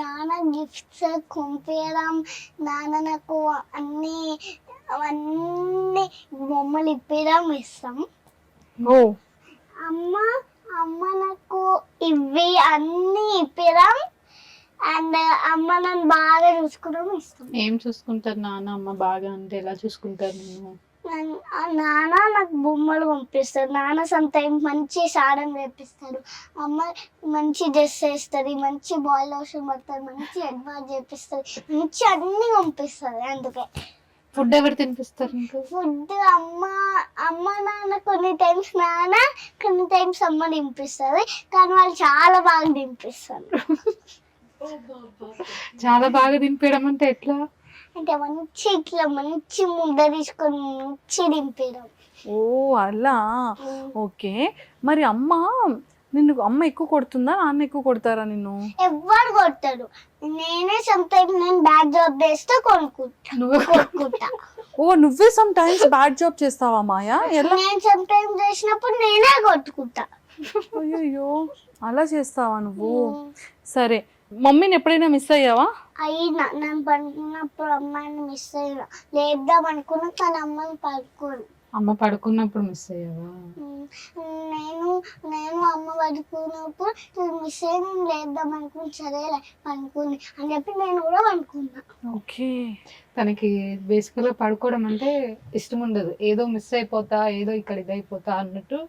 నాన్న గిఫ్ట్స్ కొంపేయడం, నాన్న నాకు అన్ని బొమ్మలు ఇప్పడం ఇస్తాం. ఓ, అమ్మ నాకు ఇవి అన్ని ఇప్పడం అండ్ అమ్మ నన్ను బాగా చూసుకోవడం ఇష్టం. ఏం చూసుకుంటారు నాన్న అమ్మ బాగా? అంటే ఎలా చూసుకుంటారు? నేను నాన్న నాకు బొమ్మలు పంపిస్తారు. నాన్న సమ్ టైం మంచి సాడం చేపిస్తారు. అమ్మ మంచి డ్రెస్ వేస్తుంది, మంచి బాయ్ లోషన్ పడతారు, మంచి హెడ్ బాత్ చేపిస్తుంది, మంచి అన్ని పంపిస్తుంది. అందుకే ఫుడ్ ఎవరు తినిపిస్తారు నీకు? ఫుడ్ అమ్మ నాన్న కొన్ని టైమ్స్ నాన్న, కొన్ని టైమ్స్ అమ్మ తినిపిస్తుంది. కానీ వాళ్ళు చాలా బాగా తినిపిస్తారు. చాలా బాగా తినిపించడం అంటే ఎట్లా? అంటే మంచి ఇట్లా మంచి ముద్ద తీసుకొని మంచి దింపేయడం. ఓ అలా. ఓకే, మరి అమ్మ నిన్ను అమ్మ ఎక్కువ కొడుతుందా, నాన్న ఎక్కువ కొడతారా నిన్ను? ఎవ్వరు కొట్టాడు. నేనే సమ్టైమ్స్ నేను బ్యాడ్ జాబ్ చేస్తే కొనుక్కుంటా. ఓ నువ్వే సమ్ టైమ్స్ బ్యాడ్ జాబ్ చేస్తావా మాయా? ఎలా? నేను సమ్టైమ్స్ చేసినప్పుడు నేనే కొట్టుకుంటా. అయ్యో అలా చేస్తావా నువ్వు? సరే, మమ్మీని ఎప్పుడైనా మిస్ అయ్యావా? అయినా నేను పడుకున్నప్పుడు అమ్మాయిని మిస్ అయినా, లేద్దాం అనుకున్నా కానీ అమ్మని పడుకోను. అమ్మ పడుకున్నప్పుడు మిస్ అయ్యావా? నేను అమ్మ పడుకున్నప్పుడు మిస్ అయిన లేద్దాం అనుకుని, సరేలే పడుకుంది అని చెప్పి నేను కూడా పడుకున్నా. ఓకే. తనకి బేసికల్గా పడుకోవడం అంటే ఇష్టం ఉండదు. ఏదో మిస్ అయిపోతా, ఏదో ఇక్కడ ఇదైపోతా అన్నట్టు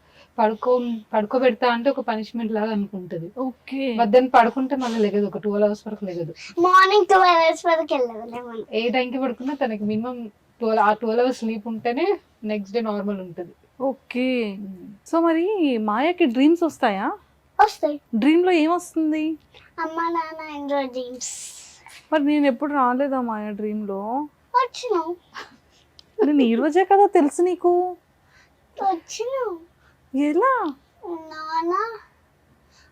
పడుకోబెడతా అంటే ఒక పనిష్మెంట్ లాగా అనుకుంటది. ఓకే. మధ్యాహ్నం పడుకుంటే మళ్ళీ లెగదు, ఒక 12 hours వరకు లెగదు. మార్నింగ్ 12 hours వరకు వెళ్ళదు. ఏ టైంకి పడుకున్నా తనకి మినిమం 12 hours స్లీప్ ఉంటేనే నెక్స్ట్ డే నార్మల్ ఉంటుంది. ఓకే. సో మరి మాయకి డ్రీమ్స్ వస్తాయా? వస్తాయి. డ్రీమ్ లో ఏమొస్తుంది? అమ్మ నాన్న ఎంజాయ్ డ్రీమ్స్. మరి నేను ఎప్పుడు రాలేదా మాయా డ్రీమ్ లో? వచ్చినావు. నేను ఈ రోజే కదా తెలుసు నీకు. వచ్చినావు. ఎలా? నాన్న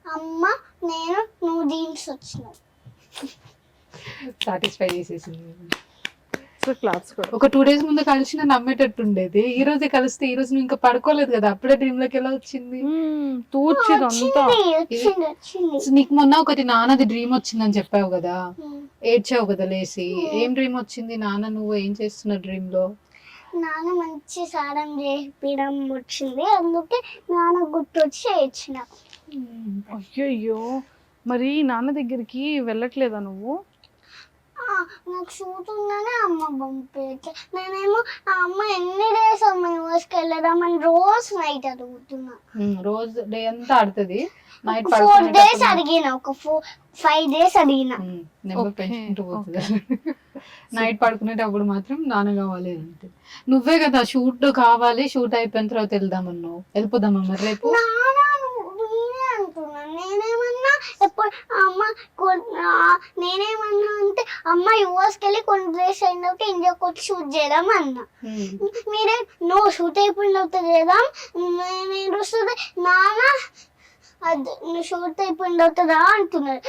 అమ్మ నేను నువ్వు డ్రీమ్స్ వచ్చినావు. సాటిస్ఫై చేసేసింది. క్లాస్ కూడా ఒక 2 days ముందు కలిసి నమ్మేటట్టు ఉండేది. ఈ రోజే కలిస్తే ఈ రోజు నువ్వు ఇంకా పడుకోలేదు కదా, అప్పుడే డ్రీమ్ లోకి ఎలా వచ్చింది? తూర్చిదంతా. వచ్చింది. నీకు మొన్న ఒకటి నాన్నది డ్రీమ్ వచ్చిందని చెప్పావు కదా, ఏడ్చావు కదా లేసి. ఏం డ్రీమ్ వచ్చింది? నాన్న నువ్వు ఏం చేస్తున్న డ్రీమ్ లో? నాన్న మంచి సారం చేపించడం వచ్చింది, అందుకే నాన్న గుర్తొచ్చి ఏడ్చిన. అయ్యయ్యో, మరి నాన్న దగ్గరికి వెళ్ళట్లేదా నువ్వు? నాకు షూట్ ఉందని అమ్మ పంపించే. నేనేమో ఆ అమ్మ ఎన్ని డేస్ అమ్మ యూఎస్కి వెళ్ళదామని రోజు నైట్ అడుగుతున్నా. రోజు డే అంతా ఆడుతుంది. నైట్ 4 days అడిగిన, ఒక 5 days అడిగిన. నెంబర్ పెంచుకుంటూ పోతుంది. నైట్ పడుకునేటప్పుడు మాత్రం నాన్న కావాలి అంటే, నువ్వే కదా షూట్ కావాలి, షూట్ అయిపోయిన తర్వాత వెళ్దామన్నావు. వెళ్ళిపోదామా మరి రేపు? నేనే అంటున్నాను. నేనేమన్నా ఎప్పుడు అమ్మ నేనేమన్నా అంటే అమ్మ యూఎస్కి వెళ్ళి కొన్ని డేస్ అయిన తర్వాత ఇండియాకి వచ్చి షూట్ చేద్దాం అన్నా. మీరే నో షూట్ అయిపోయిన తర్వాత చేద్దాం. నేను వస్తుంది నాన్న అది నువ్వు షూట్ అయిపోయిన తర్వాత రా అంటున్నారు.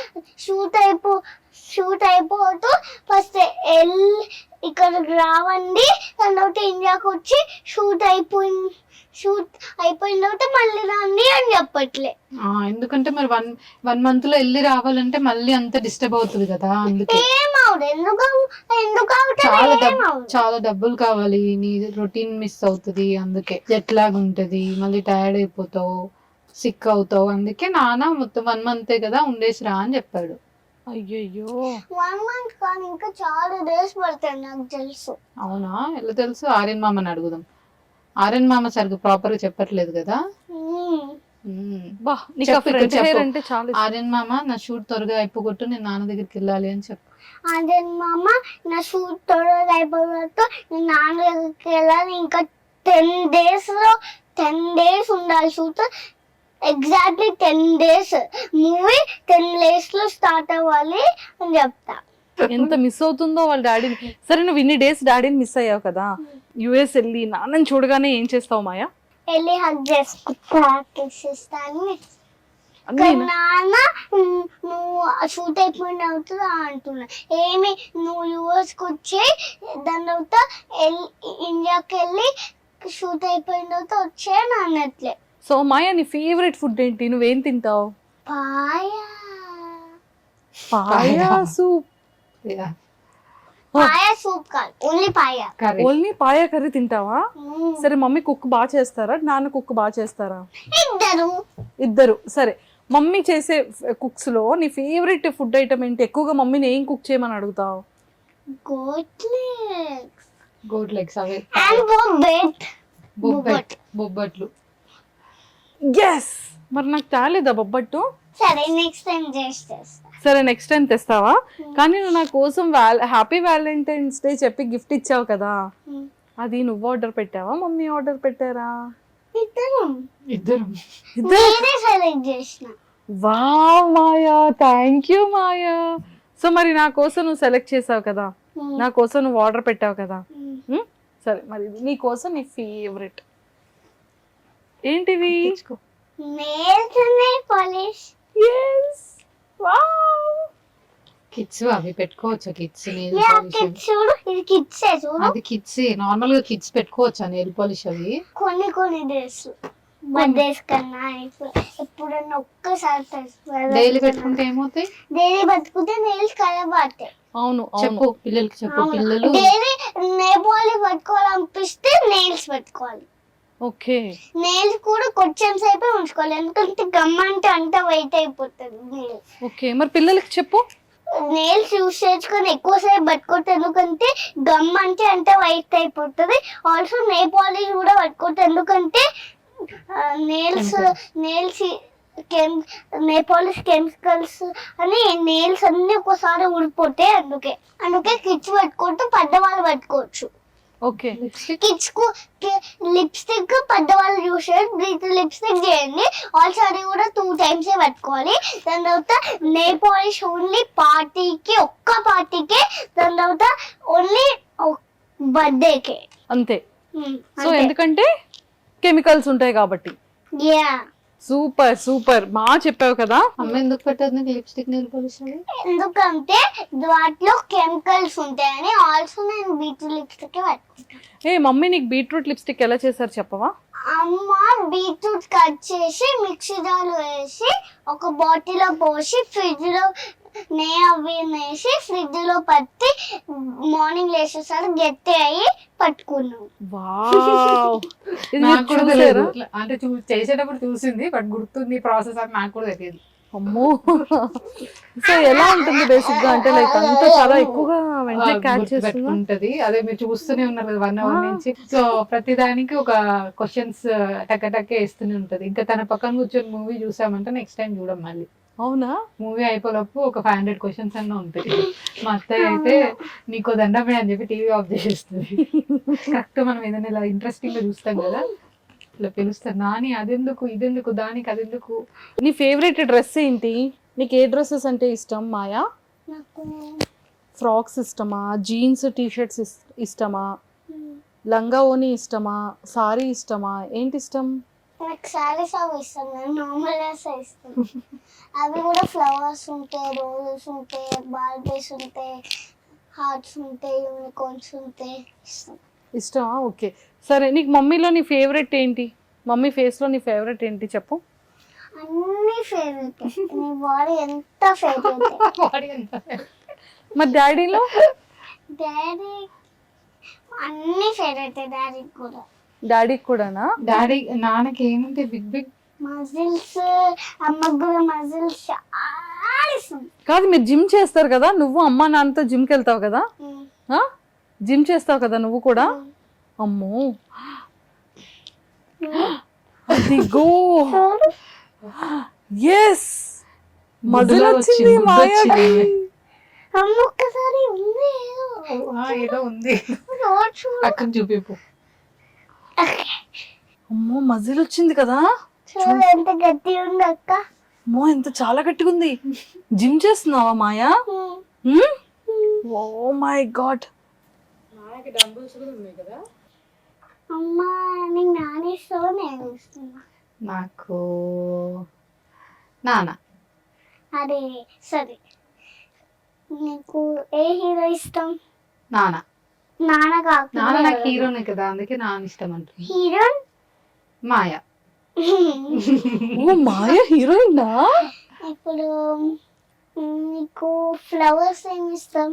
షూట్ అయిపోతూ ఫస్ట్ వెళ్ళి ఇక్కడికి రావండి, దాని తర్వాత ఇండియాకి వచ్చి షూట్ అయిపోయిన తర్వాత మళ్ళీ రండి అని చెప్పట్లే. ఎందుకంటే మరి 1 month లో వెళ్ళి రావాలంటే మళ్ళీ అంత డిస్టర్బ్ అవుతుంది కదా, అందుకే. చాలా డబ్బులు కావాలి, నీ రొటీన్ మిస్ అవుతుంది, అందుకే జెట్ లాగ్ ఉంటది, మళ్ళీ టైర్డ్ అయిపోతావు, సిక్ అవుతావు. అందుకే నాన్న మొత్తం 1 month కదా ఉండేసి రా అని చెప్పాడు. అయ్యయ్యో, 1 month కానీ ఇంకా చాలా డేస్ పడతాయి నాకు తెలుసు. అవునా? ఎలా తెలుసు? ఆర్యన్ మామని అడుగుదాం. ఆర్యన్ మామ సరిగ్గా ప్రాపర్ గా చెప్పట్లేదు కదా. ఆర్యన్ మామ నా షూట్ త్వరగా అయిపోగొట్టు, నేను నాన్న దగ్గరికి వెళ్ళాలి అని చెప్పు. ఆర్యన్ మామ నా షూట్ త్వరగా అయిపోగొట్టు, నేను నాన్న దగ్గరికి వెళ్ళాలి. ఇంకా 10 days ఉండాలి shoot. Exactly 10 days. Movie 10 days లో స్టార్ట్ అవ్వాలి అని చెప్తా. ఎంత మిస్ అవుతుందో వాళ్ళ డాడీని. సరే, నువ్వు ఇన్ని డేస్ డాడీని మిస్ అయ్యావు కదా, యుఎస్ వెళ్ళి నాన్నని చూడగానే ఏం చేస్తావు మాయా? వెళ్ళి హగ్ చేసుకుంటాను. నాన్న నువ్వు షూట్ అయిపోయిన అవుతుందా అంటున్నా. ఏమి నువ్వు యూఎస్కి వచ్చి దాని తర్వాత ఇండియాకి వెళ్ళి షూట్ అయిపోయిన తర్వాత వచ్చే నాన్నట్లే. సో మాయా, నీ ఫేవరెట్ ఫుడ్ ఏంటి? నువ్వేం తింటావు? పాయా సూప్. పాయా సూప్ కాదు, only paya. Only paya curry తింటావా? సరే, మమ్మీ కుక్ బాగా చేస్తారా, నాన్న కుక్ బాగా చేస్తారా? ఇద్దరు. సరే, మమ్మీ చేసే కుక్స్ లో నీ ఫేవరెట్ ఫుడ్ ఐటమ్ ఏంటి? ఎక్కువగా మమ్మీని ఏం కుక్ చేయమని అడుగుతావు? గోట్ లెగ్స్ అవే. బొబ్బట్లు. ఎస్. మరి నాకు తేలేదా బొబ్బట్టు? సరే, నెక్స్ట్ టైం చేస్తా. సరే, నెక్స్ట్ టైం తెస్తావా? కానీ నువ్వు నా కోసం హ్యాపీ వ్యాలంటైన్స్ డే చెప్పి గిఫ్ట్ ఇచ్చావు కదా, అది నువ్వు ఆర్డర్ పెట్టావా, మమ్మీ ఆర్డర్ పెట్టారా? ఇద్దరు. సెలెక్ట్ చేసిన. Wow Maya, thank you Maya. So మరి నా కోసం నువ్వు సెలెక్ట్ చేసావు కదా, నా కోసం నువ్వు ఆర్డర్ పెట్టావు కదా. సరే, మరి నీ కోసం నీ ఫేవరెట్ ఏంటివి? Nails nail polish. yes wow kids అవి పెట్టుకోవచ్చా? కిడ్స్ యా కిడ్స్ చూడు, ఇది కిడ్స్ చూడు. అది కిడ్స్ నార్మల్ గా కిడ్స్ పెట్టుకోవచ్చా నెయిల్ పాలిష్ అవి? కొన్ని డేస్ బర్త్డేస్ కన్నా ఎప్పుడన్నా ఒక్కసారి డైలీ పెట్టుకుంటే ఏమవుతాయి? డైలీ పట్టుకుంటే నెయిల్స్ ఖరాబ్ అవుతాయి. అవును అవును చెప్పు పిల్లలకి, చెప్పు పిల్లలు. డైలీ నెయిల్ పాలిష్ పట్టుకోవాలనిపిస్తే నెయిల్స్ పెట్టుకోవాలి. ఓకే నెయిల్స్ కూడా కొంచెం సేపే ఉంచుకోవాలి, ఎందుకంటే గమ్ అంటే అంతా వెయిట్ అయిపోతుంది నెయిల్స్. ఓకే మరి పిల్లలకి చెప్పు. నెయిల్స్ యూస్ చేసుకొని ఎక్కువసేపు పట్టుకోవద్దు, ఎందుకంటే గమ్ అంటే అంతా వైట్ అయిపోతుంది. ఆల్సో నెయిల్ పాలిష్ కూడా పట్టుకోవద్దు, ఎందుకంటే నెయిల్స్ నెయిల్ పాలిష్ కెమికల్స్ అని నెయిల్స్ అన్ని ఒకసారి ఊడిపోతాయి. అందుకే కిడ్స్ పట్టుకోవద్దు, పెద్దవాళ్ళు పట్టుకోవచ్చు. ఓకే కిడ్స్ కు లిప్స్టిక్ పెద్దవాళ్ళు యూస్ చేయండి, బ్రీత్ లిప్స్టిక్ చేయండి. ఆల్సో అది కూడా 2 times పట్టుకోవాలి. దాని తర్వాత నెయిల్ పాలిష్ ఓన్లీ పార్టీకి, ఒక్క పార్టీకే. దాని తర్వాత ఓన్లీ బర్త్డేకే అంతే. సో ఎందుకంటే కెమికల్స్ ఉంటాయి కాబట్టి. యా సూపర్ సూపర్ బాగా చెప్పావు కదా. అమ్మ ఎందుకు పెట్టదు లిప్స్టిక్ నెయిల్ పాలిష్? ఎందుకంటే వాటిలో కెమికల్స్ ఉంటాయని. ఆల్సో నేను బీట్రూట్ లిప్స్టిక్ పట్టుకుంటాను. ఏ మమ్మీ నీకు బీట్రూట్ లిప్స్టిక్ ఎలా చేశారు చెప్పవా? అమ్మ బీట్రూట్ కట్ చేసి మిక్సీ జార్లో వేసి ఒక బాటిల్లో పోసి ఫ్రిడ్జ్ లో వేసి ఫ్రిడ్జ్ లో పట్టి మార్నింగ్ లేచేసరికి గట్టి అయ్యి పట్టుకున్నాం. వావ్ ఇది నాకు మీరు కూడా చూసారా? తెలియదు. అంటే చేసేటప్పుడు చూసింది, బట్ గుర్తుంది ప్రాసెస్ అని నాకు కూడా తెలియదు. అమ్మో సో ఎలా ఉంటుంది బేసిక్ గా అంటే లైక్ అంత చాలా ఎక్కువగా వెంటనే క్యాచ్ చేస్తుందా? పెట్టుకుంటది. అదే మీరు చూస్తూనే ఉన్నారు కదా 1 hour నుంచి. సో ప్రతి దానికి ఒక క్వశ్చన్స్ టక్క వేస్తూనే ఉంటది. ఇంకా తన పక్కన కూర్చొని మూవీ చూసామంటే నెక్స్ట్ టైం చూడం మళ్ళీ. అవునా? మూవీ అయిపోలోపు ఒక 500 క్వశ్చన్స్ అన్న ఉంటాయి. మా అత్తయ్య అయితే నీకో దండమే అని చెప్పి టీవీ ఆఫ్ చేసేస్తుంది. కరెక్ట్ మనం ఏదైనా ఇలా ఇంట్రెస్టింగ్ గా చూస్తాం కదా, ఇలా పిలుస్తారు, నాని అదెందుకు ఇదెందుకు దానికి అదెందుకు. నీ ఫేవరెట్ డ్రెస్ ఏంటి? నీకు ఏ డ్రెస్సెస్ అంటే ఇష్టం మాయా? నాకు ఫ్రాక్స్ ఇష్టమా, జీన్స్ టీషర్ట్స్ ఇష్టమా, లంగా ఓని ఇష్టమా, సారీ ఇష్టమా, ఏంటి ఇష్టం? నాకు సారీస్ అవి ఇష్టం, నేను నార్మల్ ఇష్టం. అవి కూడా ఫ్లవర్స్ ఉంటాయి, రోజెస్ ఉంటాయి, బార్బీస్ ఉంటాయి, హార్ట్స్ ఉంటాయి, యూనికార్న్స్ ఉంటాయి, ఇష్టం. ఇష్టమా? ఓకే సరే. నీకు మమ్మీలో నీ ఫేవరెట్ ఏంటి? మమ్మీ ఫేస్ లో నీ ఫేవరెట్ ఏంటి చెప్పు. అన్ని ఫేవరెట్. నీ బాడీ ఎంత ఫేవరెట్. మరి డాడీలో? డాడీ అన్ని ఫేవరెట్. డాడీకి కూడా. డాడీకి కూడానా? డాడీ నాన్నకి ఏముంటే బిగ్ బిగ్ మజిల్స్, అమ్మకు కూడా మజిల్స్ చాలా ఇష్టం. కాదు మీరు జిమ్ చేస్తారు కదా, నువ్వు అమ్మ నాన్నతో జిమ్కి వెళ్తావు కదా, జిమ్ చేస్తావు కదా నువ్వు కూడా? అమ్మో అదిగో ఎస్ మజిల్ వచ్చింది మాయాకి. అమ్మ ఒక్కసారి ఉంది ఏదో ఉంది, అక్కడ చూపిపు. అమ్మో మజిల్ వచ్చింది కదా, చూడు ఎంత గట్టి ఉంది అక్క. అమ్మో ఎంత చాలా గట్టిగా ఉంది. జిమ్ చేస్తున్నావా మాయా? ఓ మై గాడ్. అమ్మ నీకు నానిస్తావు, నేను ఇస్తున్నా. నాకు నాన్న. అరే సరే, నీకు ఏ హీరో ఇష్టం? నాన్న. నాన్న కాకుండా నాన్న నాకు హీరోనే కదా, అందుకే నాన్న ఇష్టం అంటుంది. హీరోయిన్ మాయా. ఓ మాయా హీరోయినా? ఇప్పుడు నీకు ఫ్లవర్స్ ఏమి ఇష్టం?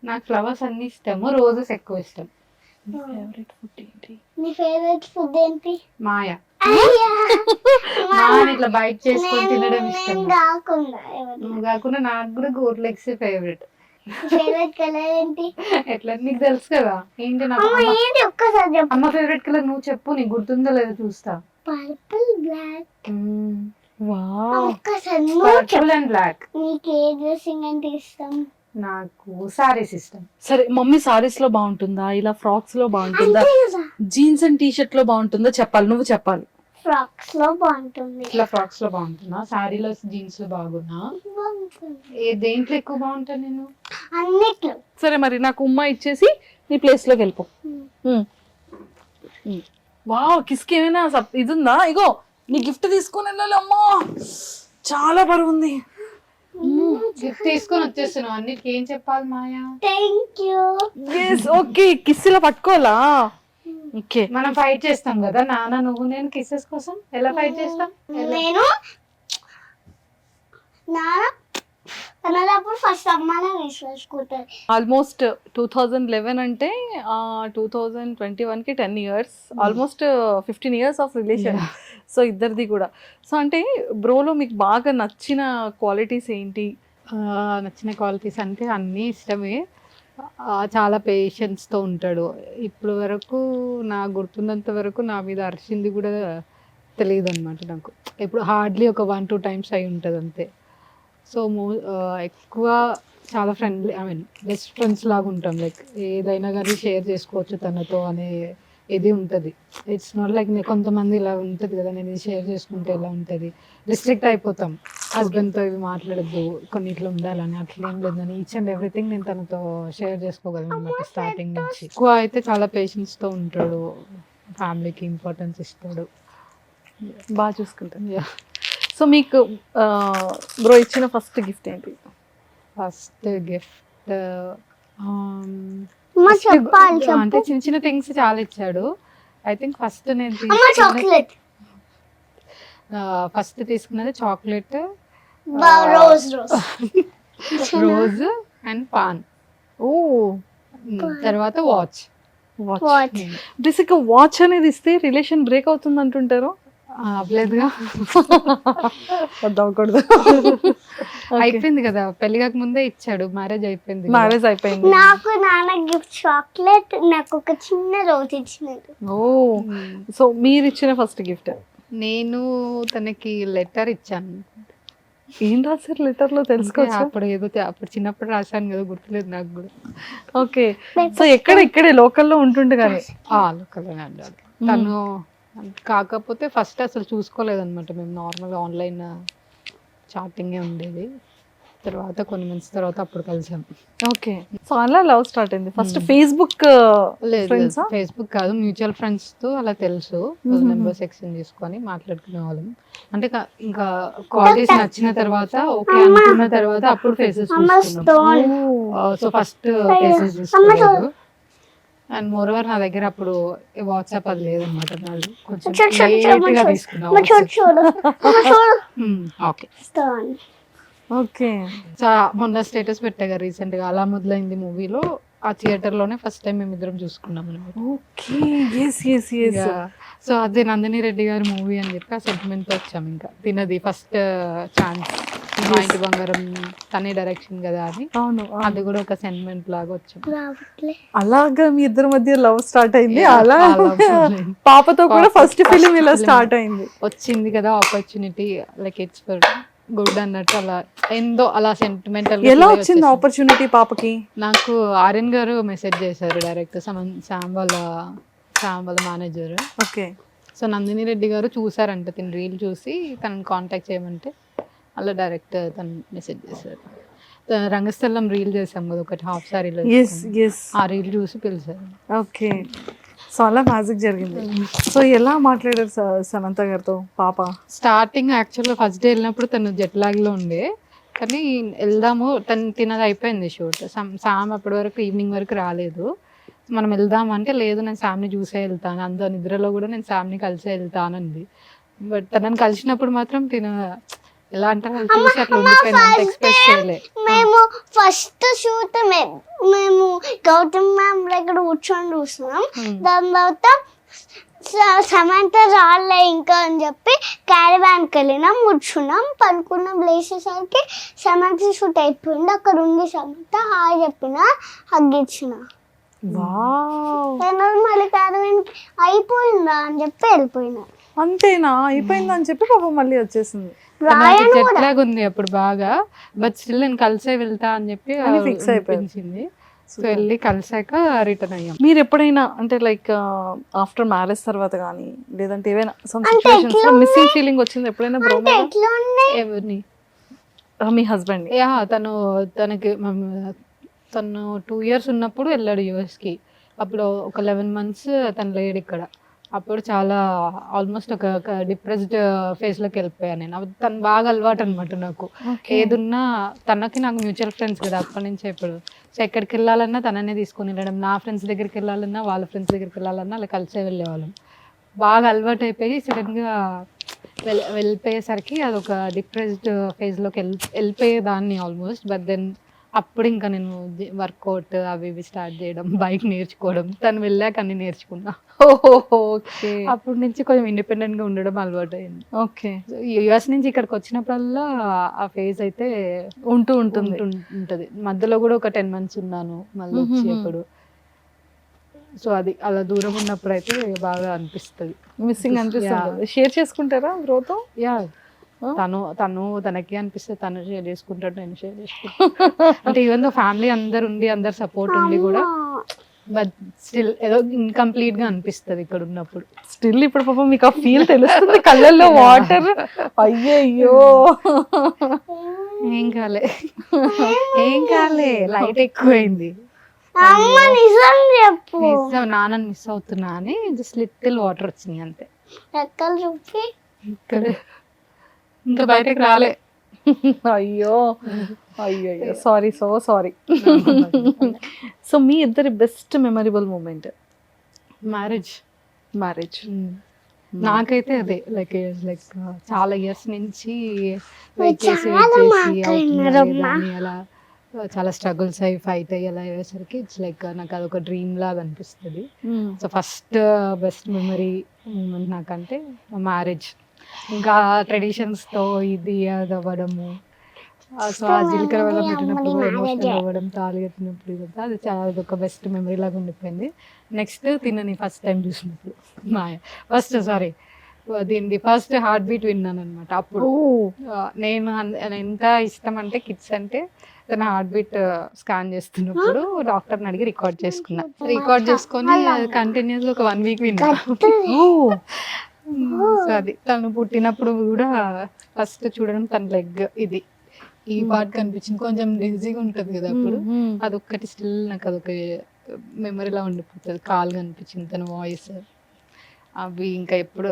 నాకు ఫ్లవర్స్ అన్ని ఇష్టము, రోజెస్ ఎక్కువ ఇష్టం. ఫేవరెట్ ఫుడ్ ఏంటి? నీ ఫేవరెట్ ఫుడ్ ఏంటి? మాయా. అయ్యా, నాన్న ఇట్లా బయట చేసుకొని తినడం ఇష్టం. నేను కాకుండా ఎవరు? నువ్వు కాకుండా నాకు కూడా goat legs favourite. Favourite colour ఏంటి? ఎట్లా నీకు తెలుసు కదా ఏంటి నాకు. అమ్మ ఏంటి ఒక్కసారి చెప్పు. అమ్మ ఫేవరెట్ కలర్ నువ్వు చెప్పు, నీకు గుర్తుందో లేదో చూస్తా. Purple black. వావ్ ఒక్కసారి నువ్వు చెప్పు. Purple and black. నీకు ఏ డ్రెస్సింగ్ అంటే ఇష్టం? నాకు సారీస్ ఇష్టం. సరే మమ్మీ సారీస్ లో బాగుంటుందా, ఇలా ఫ్రాక్స్ లో బాగుంటుందా, జీన్స్ అండ్ టీ షర్ట్ లో బాగుంటుందా చెప్పాలి, నువ్వు చెప్పాలి. ఫ్రాక్స్ లో బాగుంటుంది. ఇట్లా ఫ్రాక్స్ లో బాగుంటున్నా, సారీలో జీన్స్ లో బాగున్నా, దేంట్లో ఎక్కువ బాగుంటా నేను? అన్నిట్లో. సరే మరి నాకు ఉమ్మా ఇచ్చేసి నీ ప్లేస్ లోకి వెళ్ళిపో. వావ్ కిస్కి ఏమైనా ఇది ఉందా? ఇగో నీ గిఫ్ట్ తీసుకొని వెళ్ళాలి అమ్మా, చాలా బరువు ఉంది. గిఫ్ట్ తీసుకొని వచ్చేస్తున్నావు, అన్నిటికీ ఏం చెప్పాలి మాయా? Thank you. ఓకే, కిస్సులా పట్టుకోవాలా? ఓకే, మనం ఫైట్ చేస్తాం కదా నాన్న నువ్వు నేను కిసెస్ కోసం. ఎలా ఫైట్ చేస్తాం? నేను అన్నప్పుడు ఫస్ట్ అమ్మానే తీసుకుంటారు. ఆల్మోస్ట్ 2011 అంటే 2021కి 10 years, almost 15 years of relation. So ఇద్దరిది కూడా. సో అంటే బ్రోలో మీకు బాగా నచ్చిన క్వాలిటీస్ ఏంటి? నచ్చిన క్వాలిటీస్ అంటే అన్నీ ఇష్టమే. చాలా పేషెన్స్తో ఉంటాడు. ఇప్పుడు వరకు నాకు గుర్తున్నంత వరకు నా మీద అరిచింది కూడా తెలియదు అనమాట నాకు. ఇప్పుడు హార్డ్లీ ఒక 1-2 times అయి ఉంటుంది అంతే. సో ఎక్కువ చాలా friendly, I mean best friends లాగా ఉంటాం. లైక్ ఏదైనా కానీ షేర్ చేసుకోవచ్చు తనతో అనే ఇది ఉంటుంది. ఇట్స్ నాట్ లైక్ కొంతమంది ఇలా ఉంటుంది కదా, నేను ఇది షేర్ చేసుకుంటే ఎలా ఉంటుంది, రిస్ట్రిక్ట్ అయిపోతాం హస్బెండ్తో ఇవి మాట్లాడద్దు కొన్నిట్లో ఉండాలని. అట్లా ఏం లేదని ఈచ్ అండ్ ఎవ్రీథింగ్ నేను తనతో షేర్ చేసుకోగలను అనమాట స్టార్టింగ్ నుంచి. ఎక్కువ అయితే చాలా పేషెన్స్తో ఉంటాడు, ఫ్యామిలీకి ఇంపార్టెన్స్ ఇస్తాడు, బాగా చూసుకుంటాను. సో మీకు బ్రో ఇచ్చిన ఫస్ట్ గిఫ్ట్ ఏంటి? ఫస్ట్ గిఫ్ట్ చెప్పాలి అంటే చిన్న చిన్న థింగ్స్ చాలా ఇచ్చాడు. ఐ థింక్ ఫస్ట్ నేను చాక్లెట్ ఫస్ట్ తీసుకున్నది చాక్లెట్, రోజ్ రోజ్ అండ్ పాన్. ఓ, తర్వాత వాచ్. వాచ్. బేసిక్గా వాచ్ అనేది ఇస్తే రిలేషన్ బ్రేక్ అవుతుంది అంటుంటారు. అవ్వలేదుగా, వద్దవకూడదు. అయిపోయింది కదా, పెళ్లి కాక ముందే ఇచ్చాడు, మ్యారేజ్ అయిపోయింది. మ్యారేజ్ అయిపోయింది. నాకు నాన్న గిఫ్ట్ చాక్లెట్, నాకు ఒక చిన్న రోజ్ ఇచ్చినట్టు. ఓ, సో మీరు ఇచ్చిన ఫస్ట్ గిఫ్ట్? నేను తనకి లెటర్ ఇచ్చాను. ఏం రాశారు లెటర్ లో తెలుసుకోవచ్చు? అప్పుడు ఏదో అప్పుడు చిన్నప్పుడు రాశాను కదా, గుర్తులేదు నాకు కూడా. ఓకే, సో ఇక్కడే లోకల్లో ఉంటుండే కానీ లోకల్లోనే అడ్డాలి తను. కాకపోతే ఫస్ట్ అసలు చూసుకోలేదన్నమాట, మేము నార్మల్గా ఆన్లైన్ చాటింగే ఉండేది. తర్వాత కొన్ని మంత్స్ తర్వాత అప్పుడు కలిసాం. ఓకే, సో అలా లవ్ స్టార్ట్ అయింది. ఫస్ట్ ఫేస్బుక్ ఫ్రెండ్సా? ఫేస్బుక్ కాదు, మ్యూచువల్ ఫ్రెండ్స్ తో అలా తెలుసు, నెంబర్స్ ఎక్స్చేంజ్ చేసుకొని మాట్లాడుకునే వాళ్ళం. అంటే ఇంకా క్వాలిటీస్ నచ్చిన తర్వాత ఓకే అనుకున్న తర్వాత అప్పుడు ఫేసెస్ చూసుకున్నాం. సో ఫస్ట్ ఫేసెస్ చూసుకోలేదు. అండ్ మోర్ ఓవర్ నా దగ్గర అప్పుడు వాట్సాప్ అది లేదన్నమాట, నాది కొంచెం లేట్గా తీసుకున్నాం. ఓకే ఓకే, మొన్న స్టేటస్ పెట్టాగా రీసెంట్ గా అలా మొదలైంది మూవీలో, ఆ థియేటర్ లోనే ఫస్ట్ టైం మేము ఇద్దరం చూసుకున్నాం అనమాట. Okay, yes yes yes. So అదే నందిని రెడ్డి గారి మూవీ అని చెప్పి ఆ సెంటిమెంట్ తో వచ్చాము. ఇంకా తినది ఫస్ట్ ఛాన్స్, మా ఇంటి బంగారం తనే డైరెక్షన్ కదా అని. అవును, అది కూడా ఒక సెంటిమెంట్ లాగా వచ్చాం. అలాగా మీ ఇద్దరి మధ్య లవ్ స్టార్ట్ అయింది. అలా పాపతో కూడా ఫస్ట్ ఫిలిం ఇలా స్టార్ట్ అయింది. వచ్చింది కదా opportunity, like it's for good అన్నట్టు, అలా ఏందో అలా సెంటిమెంటల్. ఎలా వచ్చింది ఆపర్చునిటీ పాపకి? నాకు ఆర్యన్ గారు మెసేజ్ చేశారు డైరెక్ట్, శామ్ వాళ్ళ manager. Okay, so Nandini Reddy గారు చూసారంట, తిని రీల్ చూసి తనని కాంటాక్ట్ చేయమంటే అలా డైరెక్ట్ తను మెసేజ్ చేశారు. రంగస్థలం రీల్ చేసాం కదా ఒకటి, హాఫ్ సారీలో, ఆ రీల్ చూసి పిలిచారు. ఓకే, సో అలా మ్యాజిక్ జరిగింది. సో ఎలా మాట్లాడారు సమంత గారితో పాప? స్టార్టింగ్ యాక్చువల్గా ఫస్ట్ డే వెళ్ళినప్పుడు తను జెట్ లాగ్లో ఉండే, కానీ వెళ్దాము తినది అయిపోయింది షూట్. సామ్ అప్పటి వరకు ఈవినింగ్ వరకు రాలేదు. మనం వెళ్దాం అంటే లేదు నేను శామ్ని చూసే వెళ్తాను, అంత నిద్రలో కూడా నేను శామ్ని కలిసే వెళ్తానంది. బట్ తనని కలిసినప్పుడు మాత్రం ఎలా అంటే చూసి అట్లా ఉండిపోయింది, ఎక్స్ప్రెస్ చేయలే. మేము ఫస్ట్ షూట్ మేము గౌతమ్ మ్యామ్ దగ్గర కూర్చొని చూస్తున్నాం. దాని తర్వాత సమంత రాలే ఇంకా అని చెప్పి క్యారవాన్కి వెళ్ళినాం, కూర్చున్నాం, పనుకున్నాం. లేచేసరికి సమంత షూట్ అయిపోయింది. అక్కడ ఉంది సమంత, హాయ్ చెప్పిన, హగ్ ఇచ్చిన. మళ్ళీ క్యారవాన్కి అయిపోయిందా అని చెప్పి వెళ్ళిపోయినా. అంతేనా? అయిపోయిందా అని చెప్పి పాప మళ్ళీ వచ్చేసింది. జెట్ లాగ్ ఉంది అప్పుడు బాగా, బట్ స్టిల్ నేను కలిసే వెళ్తా అని చెప్పి ఫిక్స్ అయిపోయింది. సో వెళ్ళి కలిసాక రిటర్న్ అయ్యాం. మీరు ఎప్పుడైనా అంటే లైక్ ఆఫ్టర్ మ్యారేజ్ తర్వాత కానీ లేదంటే ఏవైనా సమ్ సిచువేషన్స్ లో మిస్సింగ్ ఫీలింగ్ వచ్చింది ఎప్పుడైనా బ్రో? ఎవరిని? మీ హస్బెండ్? యా, తను 2 years ఉన్నప్పుడు వెళ్ళాడు యూఎస్కి. అప్పుడు ఒక 11 months తను లేడు ఇక్కడ. అప్పుడు చాలా ఆల్మోస్ట్ ఒక డిప్రెస్డ్ ఫేజ్లోకి వెళ్ళిపోయాను నేను. తను బాగా అలవాటు అనమాట నాకు. ఏదున్నా తనకి నాకు మ్యూచువల్ ఫ్రెండ్స్ కదా అప్పటి నుంచే ఇప్పుడు. సో ఎక్కడికి వెళ్ళాలన్నా తననే తీసుకొని వెళ్ళడం, నా ఫ్రెండ్స్ దగ్గరికి వెళ్ళాలన్నా వాళ్ళ ఫ్రెండ్స్ దగ్గరికి వెళ్ళాలన్నా అలా కలిసే వెళ్ళేవాళ్ళం. బాగా అలవాటు అయిపోయి సడన్గా వెళ్ళిపోయేసరికి అదొక డిప్రెస్డ్ ఫేజ్లోకి వెళ్ళిపోయేదాన్ని ఆల్మోస్ట్. బట్ దెన్ అప్పుడు ఇంకా నేను వర్కౌట్ అవి ఇవి స్టార్ట్ చేయడం, బైక్ నేర్చుకోవడం, తను వెళ్ళాక అన్ని నేర్చుకున్నా. ఓకే. అప్పటి నుంచి కొంచెం ఇండిపెండెంట్గా ఉండడం అలవాటు అయింది. ఓకే. యుఎస్ నుంచి ఇక్కడికి వచ్చినప్పుడల్లా ఆ ఫేజ్ అయితే ఉంటుంది. మధ్యలో కూడా ఒక 10 months ఉన్నాను మళ్ళీ వచ్చేప్పుడు. సో అది అలా దూరం ఉన్నప్పుడు అయితే బాగా అనిపిస్తుంది, మిస్సింగ్ అనిపిస్తుంది. షేర్ చేసుకుంటారా బ్రోతో? యా, తనకి అనిపిస్తే తను షేర్ చేసుకుంటాడు, నేను షేర్ చేసుకుంటాను. అంటే ఈవెన్ దో ఫ్యామిలీ అందరు ఉండి అందరు సపోర్ట్ ఉండి కూడా బట్ స్టిల్ ఏదో ఇన్కంప్లీట్ గా అనిపిస్తుంది ఇక్కడ ఉన్నప్పుడు. స్టిల్ ఇప్పుడు పాపం మీకు ఆ ఫీల్ తెలుస్తుంది, కళ్ళల్లో వాటర్. అయ్యయ్యో, ఏం కాలే లైట్ ఎక్కువైంది. నాన్నని మిస్ అవుతున్నా అని జస్ట్ లిటిల్ వాటర్ వచ్చినాయి అంతే. ఇక్కడ ఇంకా బయటకు రాలే. అయ్యో అయ్యో, సారీ, సో సారీ. సో మీ ఇద్దరి బెస్ట్ మెమరబుల్ మూమెంట్? మ్యారేజ్ నాకైతే అదే లైక్ చాలా ఇయర్స్ నుంచి వెయిట్ చేసి అలా చాలా స్ట్రగుల్స్ అయ్యి ఫైట్ అయ్యి అలా అయ్యేసరికి ఇట్స్ లైక్ నాకు అదొక డ్రీమ్ లాగా అనిపిస్తుంది. So first best memory moment నాకంటే మ్యారేజ్. ఇంకా ట్రెడిషన్స్తో ఇది అది అవ్వడము, సో ఆ జీలకర్ర వల్ల పెట్టినప్పుడు ఎమోషనల్ అవ్వడం, తాళి కట్టినప్పుడు ఇదంతా అది చాలా అదొక బెస్ట్ మెమరీ లాగా ఉండిపోయింది. నెక్స్ట్ తినని ఫస్ట్ టైం చూసినప్పుడు దీనిది ఫస్ట్ హార్ట్ బీట్ విన్నాను అనమాట. అప్పుడు నేను ఎంత ఇష్టం అంటే కిడ్స్ అంటే తన హార్ట్ బీట్ స్కాన్ చేస్తున్నప్పుడు డాక్టర్ని అడిగి రికార్డ్ చేసుకొని కంటిన్యూస్ ఒక 1 week విన్నా. సో అది తను పుట్టినప్పుడు కూడా ఫస్ట్ చూడడం తన లెగ్ ఇది ఈ పార్ట్ కనిపించింది, కొంచెం ఈజీగా ఉంటుంది కదా అప్పుడు. అదొక్కటి స్టిల్ నాకు అదొక మెమరీలా ఉండిపోతుంది. కాల్ కనిపించింది, తన వాయిస్, అవి ఇంకా ఎప్పుడు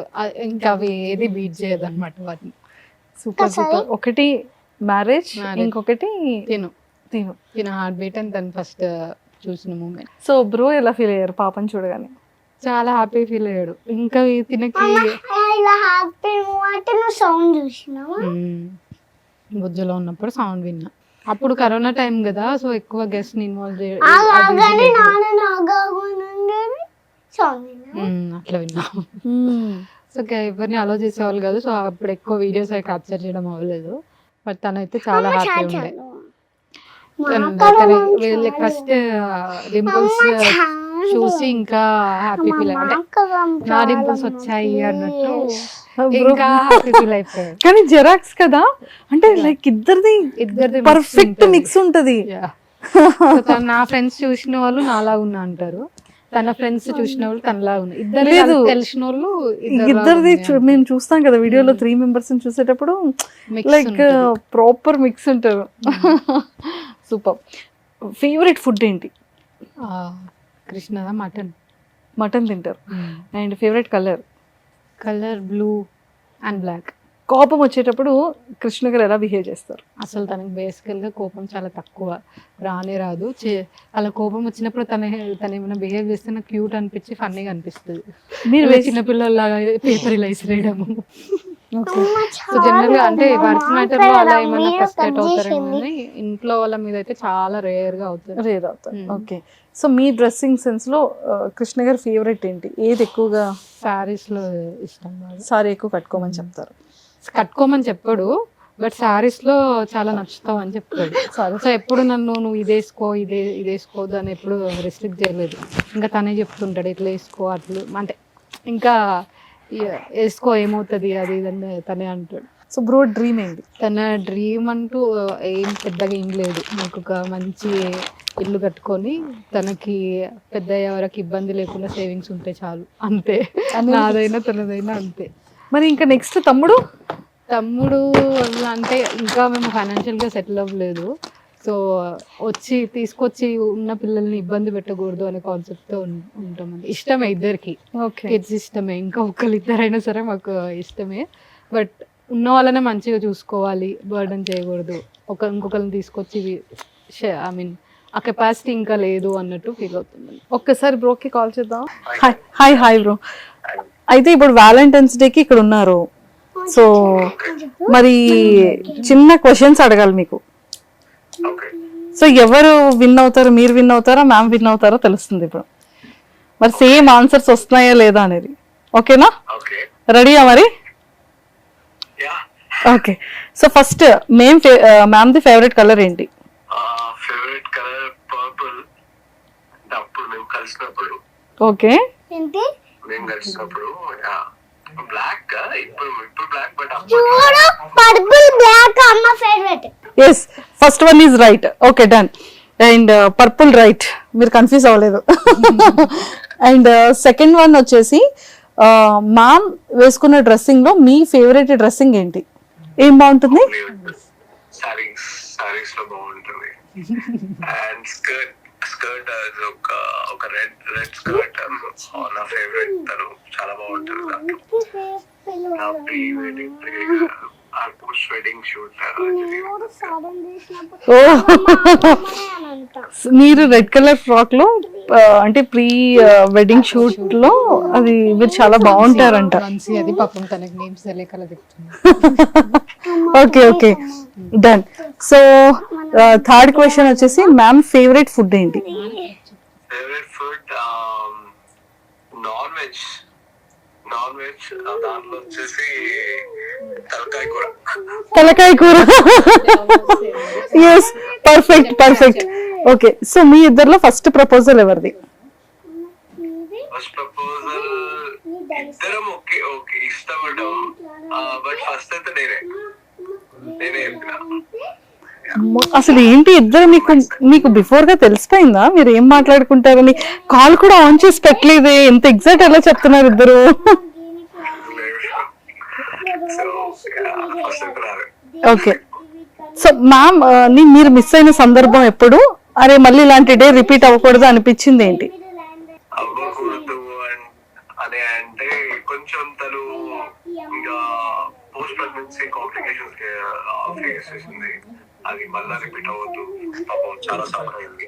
ఇంకా అవి ఏది బీట్ చేయదు అనమాట వాటిని. Super super. ఒకటి మ్యారేజ్, ఇంకొకటి తిన హార్ట్ బీట్ అని తను ఫస్ట్ చూసిన మూమెంట్. సో బ్రో ఎలా ఫీల్ అయ్యారు పాపని చూడగానే? చాలా హ్యాపీ ఫీల్ అయ్యాడు. ఇంకా తినకి బుజ్జలో ఉన్నప్పుడు సౌండ్ విన్నా. అప్పుడు కరోనా టైం కదా, సో ఎక్కువ గెస్ట్ ని ఇన్వాల్వ్ అట్లా విన్నా. సో ఎవరిని అలో చేసేవాళ్ళు కాదు, సో అప్పుడు ఎక్కువ వీడియోస్ అవి క్యాప్చర్ చేయడం అవ్వలేదు. బట్ తనైతే చాలా హ్యాపీ ఉండే. ఫస్ట్ డింపుల్స్ చూసి ఇంకా హ్యాపీ ఫీల్ అయ్యాడు, అంటే నా డింపుల్స్ వచ్చాయి అన్నట్టు ఇంకా హ్యాపీ ఫీల్ అయిపోయాడు. కానీ జెరాక్స్ కదా, అంటే లైక్ ఇద్దరిది పర్ఫెక్ట్ మిక్స్ ఉంటది. నా ఫ్రెండ్స్ చూసిన వాళ్ళు నాలా ఉన్నా అంటారు, తన ఫ్రెండ్స్ చూసిన వాళ్ళు తనలా ఉన్నాయి. ఇద్దరు తెలిసిన వాళ్ళు ఇద్దరిది మేము చూస్తాం కదా వీడియోలో 3 members చూసేటప్పుడు లైక్ ప్రాపర్ మిక్స్ ఉంటారు. సూపర్. ఫేవరెట్ ఫుడ్ ఏంటి? కృష్ణదా మటన్ తింటారు. And favourite colour blue and black. కోపం వచ్చేటప్పుడు కృష్ణ గారు ఎలా బిహేవ్ చేస్తారు? అసలు తనకి బేసికల్గా కోపం చాలా తక్కువ, రాదు. అలా కోపం వచ్చినప్పుడు తన ఏమైనా బిహేవ్ చేస్తే నాకు క్యూట్ అనిపించి ఫన్నీగా అనిపిస్తుంది. మీరు చిన్నపిల్లలాగా పేపర్ ఇలా ఇసిరేయడము. సో జనరల్ గా అంటే వర్క్ మ్యాటర్ లో అలా ఏమైనా ఫ్రస్ట్రేట్ అవుతారేమో కానీ ఇంట్లో వాళ్ళ మీద అయితే చాలా రేర్ అవుతారు. ఓకే. సో మీ డ్రెస్సింగ్ సెన్స్ లో కృష్ణ గారి ఫేవరెట్ ఏంటి? ఏది ఎక్కువగా? శారీస్ లో ఇష్టం. సారీ ఎక్కువ కట్టుకోమని చెప్తారు. కట్టుకోమని చెప్పాడు, బట్ శారీస్ లో చాలా నచ్చుతావు అని చెప్తాడు. సో ఎప్పుడు నువ్వు ఇది వేసుకో దాన్ని ఎప్పుడు రెస్ట్రిక్ట్ చేయలేదు. ఇంకా తనే చెప్తుంటాడు ఇట్లా వేసుకో అట్లు, అంటే ఇంకా వేసుకో ఏమవుతుంది అది ఇదని తనే అంటాడు. సో బ్రో డ్రీమ్ ఏంటి? తన డ్రీమ్ అంటూ ఏం పెద్దగా ఏం లేదు. నాకు ఒక మంచి ఇల్లు కట్టుకొని తనకి పెద్ద ఎవరికి ఇబ్బంది లేకుండా సేవింగ్స్ ఉంటే చాలు, అంతే. నాదైనా తనదైనా అంతే. మరి ఇంకా నెక్స్ట్ తమ్ముడు అంటే ఇంకా మేము ఫైనాన్షియల్ గా సెటిల్ అవ్వలేదు. సో తీసుకొచ్చి ఉన్న పిల్లల్ని ఇబ్బంది పెట్టకూడదు అనే కాన్సెప్ట్ తో ఉంటామండి. ఇష్టమే ఇద్దరికి, ఓకే కిడ్స్ ఇష్టమే, ఇంకా ఇద్దరైనా సరే మాకు ఇష్టమే. బట్ ఉన్న వాళ్ళనే మంచిగా చూసుకోవాలి, బర్డన్ చేయకూడదు. ఇంకొకరిని తీసుకొచ్చి ఐ మీన్ ఆ కెపాసిటీ ఇంకా లేదు అన్నట్టు ఫీల్ అవుతుంది. ఒక్కసారి బ్రోకి కాల్ చేద్దాం. Hi hi bro. అయితే ఇప్పుడు వ్యాలంటైన్స్ డేకి ఇక్కడ ఉన్నారు. సో మరి చిన్న క్వశ్చన్స్ అడగాలి మీకు. సో ఎవరు విన్ అవుతారో, మీరు విన్ అవుతారా మ్యామ్ విన్ అవుతారో తెలుస్తుంది ఇప్పుడు. మరి సేమ్ ఆన్సర్స్ వస్తున్నాయా లేదా అనేది. ఓకేనా? రెడీయా మరి? Okay. So first ma'am the favourite colour ఏంటి? Favourite colour purple. అప్పుడు మేము కలిసినప్పుడు, ఓకే ఏంటి బ్లాక్. ఇప్పుడు బ్లాక్, బట్ చూడు పర్పుల్ బ్లాక్ అమ్మ favourite. Yes, first one is right. Okay, done. And purple right, మీరు కన్ఫ్యూజ్ అవ్వలేదు. అండ్ సెకండ్ వన్ వచ్చేసి మ్యామ్ వేసుకున్న డ్రెస్సింగ్ లో మీ ఫేవరెట్ డ్రెస్సింగ్ ఏంటి? ఏం బాగుంటుంది? సారీస్ లో బాగుంటుంది. అండ్ స్కర్ట్ ఒక రెడ్ స్కర్ట్ నా ఫేవరెట్. తను చాలా బాగుంటుంది. నా ప్రీ వెడ్డింగ్ షూట్ మీరు రెడ్ కలర్ ఫ్రాక్ లో అంటే ప్రీ వెడ్డింగ్ షూట్ లో అది మీరు చాలా బాగుంటారంట. అది పాపం తనకి నేమ్స్ తెలియకలా చెప్తుంది. Okay okay, done. So third question వచ్చేసి మ్యామ్ ఫేవరెట్ ఫుడ్ ఏంటి? Favourite food non veg. దాంట్లో వచ్చేసి తలకాయ కూర. Yes, perfect. ఓకే, సో మీ ఇద్దరిలో ఫస్ట్ ప్రపోజల్ ఎవరిది? ఫస్ట్ ప్రపోజల్ ఇద్దరం ఓకే ఇష్టపడ్డాం. బట్ ఫస్ట్ అయితే నేనే చెప్పిన. అసలు ఏంటి ఇద్దరు మీకు బిఫోర్ గా తెలిసిపోయిందా మీరు ఏం మాట్లాడుకుంటారని? కాల్ కూడా ఆన్ చేసి పెట్టలేదే, ఎంత ఎగ్జాక్ట్ ఎలా చెప్తున్నారు ఇద్దరు. ఓకే, సో మ్యామ్ మీరు మిస్ అయిన సందర్భం ఎప్పుడు? అరే మళ్ళీ ఇలాంటి డే రిపీట్ అవ్వకూడదు అనిపించింది ఏంటి? అవ్వకూడదు అని అంటే కొంచెం తను ఇంకా పోస్ట్ ప్రెగ్నెన్సీ కాంప్లికేషన్స్ ఫేస్ చేసింది. అది మళ్ళీ రిపీట్ అవ్వద్దు, చాలా సఫర్ అయింది.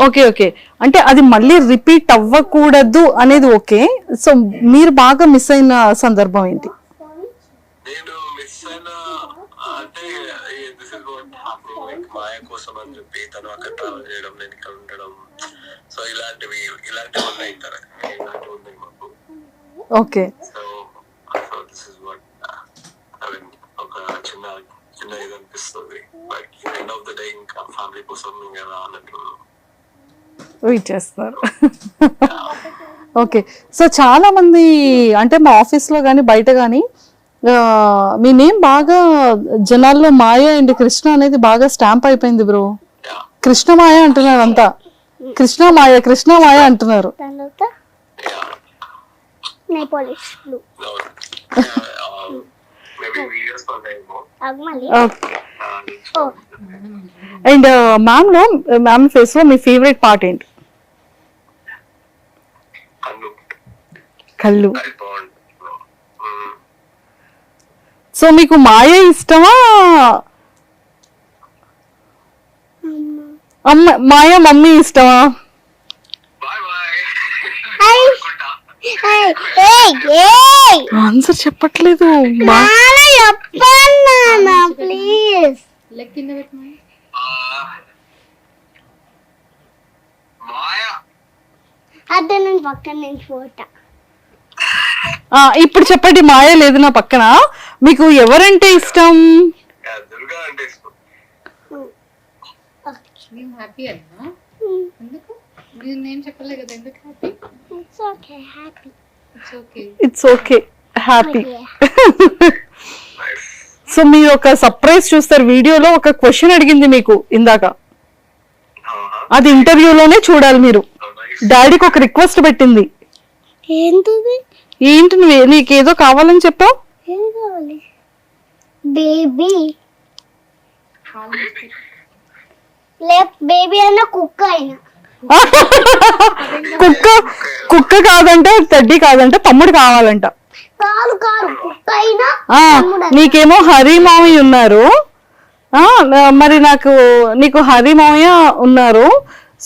ఓకే, అంటే అది మళ్ళీ రిపీట్ అవ్వకూడదు అనేది ఓకే. సో మీరు బాగా మిస్ అయిన సందర్భం ఏంటి? నేను మిస్ అయిన అంటే this is what happening. Like Maya కోసం అని చెప్పి తను అక్కడ ట్రావెల్ చేయడం, నేను ఇక్కడ ఉండడం. సో ఇలాంటివి ఉన్నాయి మాకు. Okay, so this is what I mean ఒక చిన్న ఇది అనిపిస్తుంది. But end of the day ఇంకా ఫ్యామిలీ కోసం కదా అన్నట్టు వెయిట్ చేస్తారు. ఓకే, సో చాలా మంది అంటే మా ఆఫీస్ లో కానీ బయట కానీ మీ నేమ్ బాగా జనాల్లో మాయ అండ్ కృష్ణ అనేది బాగా స్టాంప్ అయిపోయింది బ్రో. కృష్ణ మాయ అంటున్నారు అంతా, కృష్ణ మాయ అంటున్నారు. అండ్ మ్యామ్ ఫేస్ లో మీ ఫేవరెట్ పార్ట్ ఏంటి? కళ్ళు. సో మీకు మాయ ఇష్టమా? మాయ మమ్మీ ఇష్టమా? ఆన్సర్ చెప్పట్లేదు. ప్లీజ్ అదే నేను పక్కన నుంచి పోతా. ఇప్పుడు చెప్పండి, మాయ లేదు నా పక్కన. మీకు ఎవరంటే ఇష్టం? దుర్గా అంటే ఇష్టం. హ్యాపీ అన్నా ఎందుకు మీరు నేమ్ చెప్పలే కదా, ఎందుకు happy? It's okay happy. So మీరు ఒక సర్ప్రైజ్ చూస్తారు వీడియోలో. ఒక క్వశ్చన్ అడిగింది మీకు ఇందాక, అది ఇంటర్వ్యూలోనే చూడాలి మీరు. డాడీకి ఒక రిక్వెస్ట్ పెట్టింది. ఏంటి నీకేదో కావాలని చెప్పావు? బేబీ బేబీ అయినా కుక్క అయినా కుక్క కుక్క కాదంట, టెడ్డీ కాదంట, తమ్ముడు కావాలంట. కాదు కుక్క అయినా ఆ నీకేమో హరి మామయ్య ఉన్నారు, మరి నీకు హరి మామయ్య ఉన్నారు,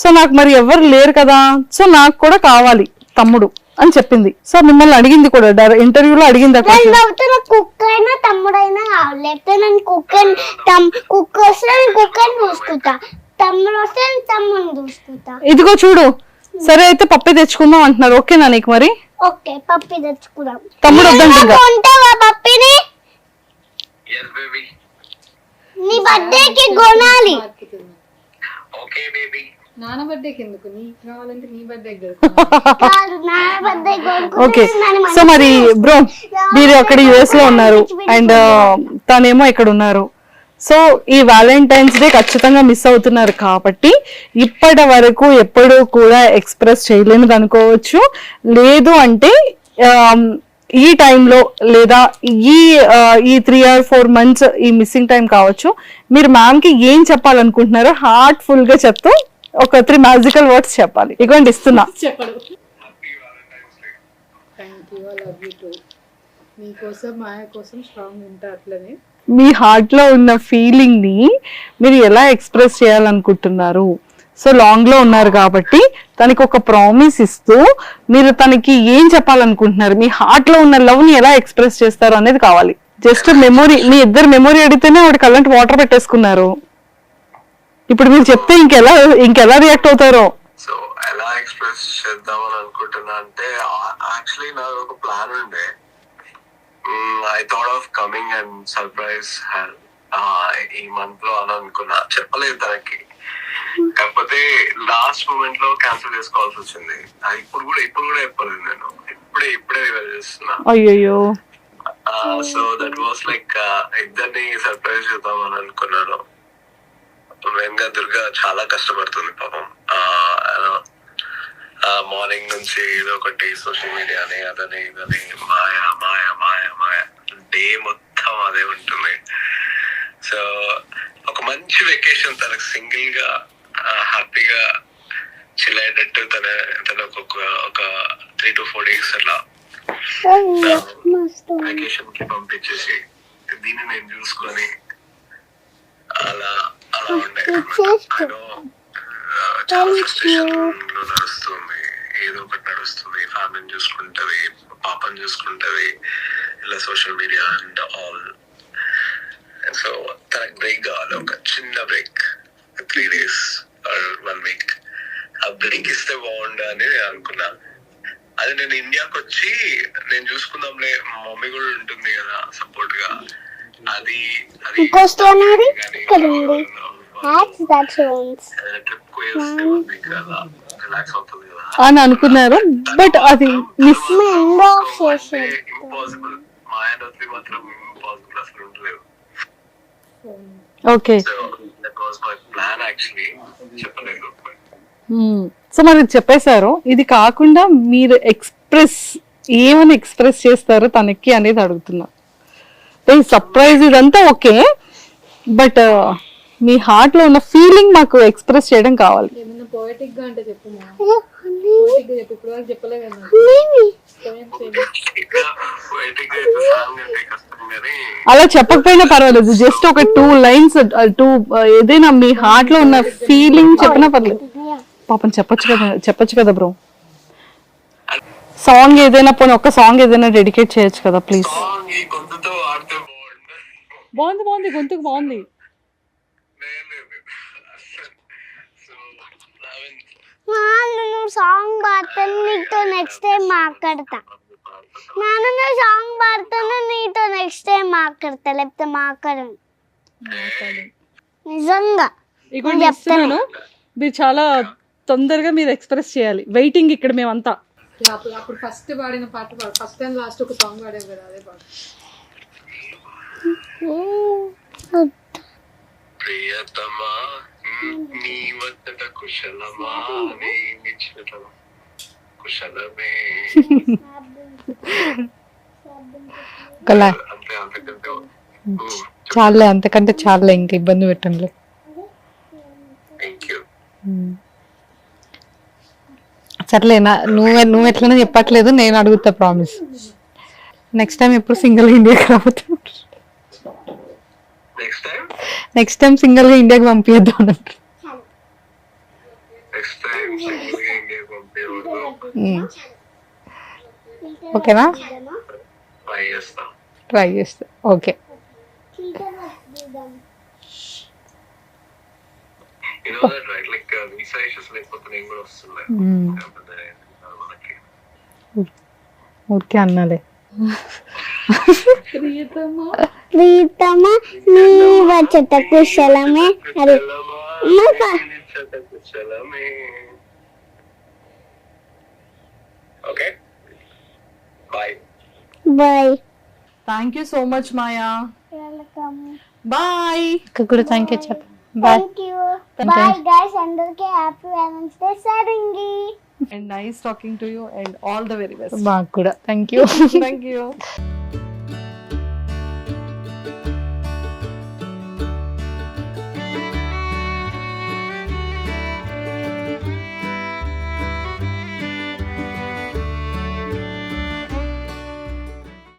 సో నాకు మరి ఎవరు లేరు కదా, సో నాకు కూడా కావాలి తమ్ముడు అని చెప్పింది. సో మిమ్మల్ని అడిగింది కూడా, ఇంటర్వ్యూలో అడిగింది. కుక్క అయినా తమ్ముడైనా కావాలి, లేకపోతే నేను కుక్క వస్తే నేను కుక్కని చూసుకుంటా, తమ్ముడు వస్తే నేను తమ్ముడిని చూసుకుంటా. ఇదిగో చూడు, సరే అయితే పప్పే తెచ్చుకుందాం అంటున్నారు, ఓకేనా నీకు? మరి ఓకే పప్పి తెచ్చుకుందాం. తమ్ముడు వద్దంటే కొంటావా పప్పిని? నీ బర్త్డేకి కొనాలి. Okay baby. నాన్న బర్త్డేకి ఎందుకు? నీకు కావాలంటే నీ బర్త్డేకి కాదు నా బర్త్డే ఓకే. సో మరి బ్రో, మీరు అక్కడ యుఎస్ లో ఉన్నారు అండ్ తనేమో ఇక్కడ ఉన్నారు, సో ఈ వ్యాలంటైన్స్ డే ఖచ్చితంగా మిస్ అవుతున్నారు కాబట్టి ఇప్పటి వరకు ఎప్పుడూ కూడా ఎక్స్ప్రెస్ చేయలేనిది అనుకోవచ్చు. లేదు అంటే ఈ టైంలో లేదా ఈ 3 or 4 months ఈ మిస్సింగ్ టైం కావచ్చు, మీరు మ్యామ్ కి ఏం చెప్పాలనుకుంటున్నారో హార్ట్ఫుల్ గా చెప్తూ ఒక 3 మ్యాజికల్ వర్డ్స్ చెప్పాలి. ఇటువంటి ఇస్తున్నా. చెప్పడు. Thank you, I love you two. మీకోసం మాయ కోసం స్ట్రాంగ్ ఉంటా. అట్లనే మీ హార్ట్ లో ఉన్న ఫీలింగ్ ని మీరు ఎలా ఎక్స్ప్రెస్ చేయాలనుకుంటున్నారు? సో లాంగ్ లో ఉన్నారు కాబట్టి తనకి ఒక ప్రామిస్ ఇస్తూ మీరు తనకి ఏం చెప్పాలనుకుంటున్నారు, మీ హార్ట్ లో ఉన్న లవ్ ని ఎలా ఎక్స్ప్రెస్ చేస్తారు అనేది కావాలి. జస్ట్ మెమొరీ, మీ ఇద్దరు మెమొరీ అడిగితేనే వాడికి అలాంటి వాటర్ పెట్టేసుకున్నారు. ఇప్పుడు మీరు చెప్తే ఇంకెలా రియాక్ట్ అవుతారో. సో ఎలా ఎక్స్ప్రెస్ చేద్దామని అనుకుంటున్నా అంటే, యాక్చువల్లీ నాకు ఒక ప్లాన్ ఉండే. I thought of coming and surprise ఈ మంత్ లో అని అనుకున్నా, చెప్పలేదు తనకి. కాకపోతే లాస్ట్ మూమెంట్ లో క్యాన్సిల్ చేసుకోవాల్సి వచ్చింది. ఇప్పుడు కూడా చెప్పలేదు నేను, ఇప్పుడే రివైజ్ చేస్తున్నా. అయ్యో. సో దట్ వాస్ లైక్ ఇద్దరిని సర్ప్రైజ్ చేద్దామని అనుకున్నాను. మెయిన్ గా దుర్గా చాలా కష్టపడుతుంది పాపం. మార్నింగ్ నుంచి ఏదో ఒకటి సోషల్ మీడియాని అదని ఇదని మాయ మాయ మాయ మాయ డే మొత్తం అదే ఉంటుంది. సో ఒక మంచి వెకేషన్ తనకు సింగిల్ గా హ్యాపీగా చిల్ అయ్యేటట్టు తనకు ఒక 3 to 4 days అట్లా వెకేషన్ కి పంపించేసి దీన్ని నేను చూసుకొని అలా ఉండే. చాలా ఫ్రస్ట్రేషన్ లో నడుస్తుంది, ఏదో ఒకటి నడుస్తుంది. ఫ్యామిలీని చూసుకుంటది, పాపని చూసుకుంటది, ఇలా social media and all. So తనకు బ్రేక్ కావాలి, ఒక చిన్న బ్రేక్, 3 days or 1 week. ఆ బ్రేక్ ఇస్తే బాగుండు అని నేను అనుకున్నా. అది నేను ఇండియాకి వచ్చి నేను చూసుకుందాంలే, మా మమ్మీ కూడా ఉంటుంది కదా సపోర్ట్ గా, అది అని అనుకున్నారు. బట్ అది మిస్ ఇంపాసిబుల్. మాయనోత్రి మాత్రం ఇంపాసిబుల్, అసలు ఉండలేదు. ఓకే. ప్లాన్ యాక్చువల్లీ చెప్పలేదు. సో మరి చెప్పేశారు. ఇది కాకుండా మీరు ఏమని ఎక్స్ప్రెస్ చేస్తారు తనకి అనేది అడుగుతున్నా. సర్ప్రైజ్ ఇదంతా ఓకే, బట్ మీ హార్ట్ లో ఉన్న ఫీలింగ్ మాకు ఎక్స్ప్రెస్ చేయడం కావాలి. ఏమన్నా పోయటిక్ గా అంటే చెప్పు. పోయటిక్ గా చెప్పు, ఇప్పుడు చెప్పలే కదా. అలా చెప్పకపోయినా పర్వాలేదు, జస్ట్ ఒక 2 lines ఏదైనా మీ హార్ట్ లో ఉన్న ఫీలింగ్ చెప్పినా పర్లేదు. పాపం చెప్పొచ్చు కదా బ్రో. సాంగ్ ఏదైనా పోనీ ఒక్క సాంగ్ ఏదైనా డెడికేట్ చేయొచ్చు కదా ప్లీజ్. బాగుంది, గొంతుకు బాగుంది. నువ్వు సాంగ్ పాడుతాను, నీతో నెక్స్ట్ టైం మాట్లాడతా. నువ్వు సాంగ్ పాడుతాను, నీతో నెక్స్ట్ టైం మాట్లాడతా, లేకపోతే మాట్లాడను. నిజంగా చెప్తాను. మీరు చాలా తొందరగా మీరు ఎక్స్ప్రెస్ చేయాలి. వెయిటింగ్ ఇక్కడ మేమంతా. అప్పుడు ఫస్ట్ పాడిన పాట పాడు. ఫస్ట్ అండ్ లాస్ట్ ఒక సాంగ్ పాడావు కదా, అదే పాడు. ప్రియతమా నీ వద్దట కుశలమా నీ నిశ్చిత కుశలమే. చాలే, అంతకంటే చాలే, ఇంకా ఇబ్బంది పెట్టండి. సర్లే నువ్వు ఎట్లనే చెప్పట్లేదు, నేను అడుగుతా ప్రామిస్. నెక్స్ట్ టైం ఎప్పుడు సింగిల్ ఇండియాకి రాబోతున్నా. నెక్స్ట్ టైం సింగిల్ గా ఇండియాకి పంపించద్దు అన్నట్టు. ఓకేనా? ట్రై చేస్తా. ఓకే. ఓకే అన్నలే. ప్రీతమ నీ వచ్చట కుశలమే. అరే okay bye. Bye. Thank you so much Maya. Welcome. Bye. కూడా థ్యాంక్ యూ చెప్ప. Bye. Thank you. Bye guys, అందరికీ హ్యాపీ వ్యాలెంటైన్స్ డే. సరింగి. And nice talking to you and all the very best. మాకు కూడా థ్యాంక్ యూ. Thank you.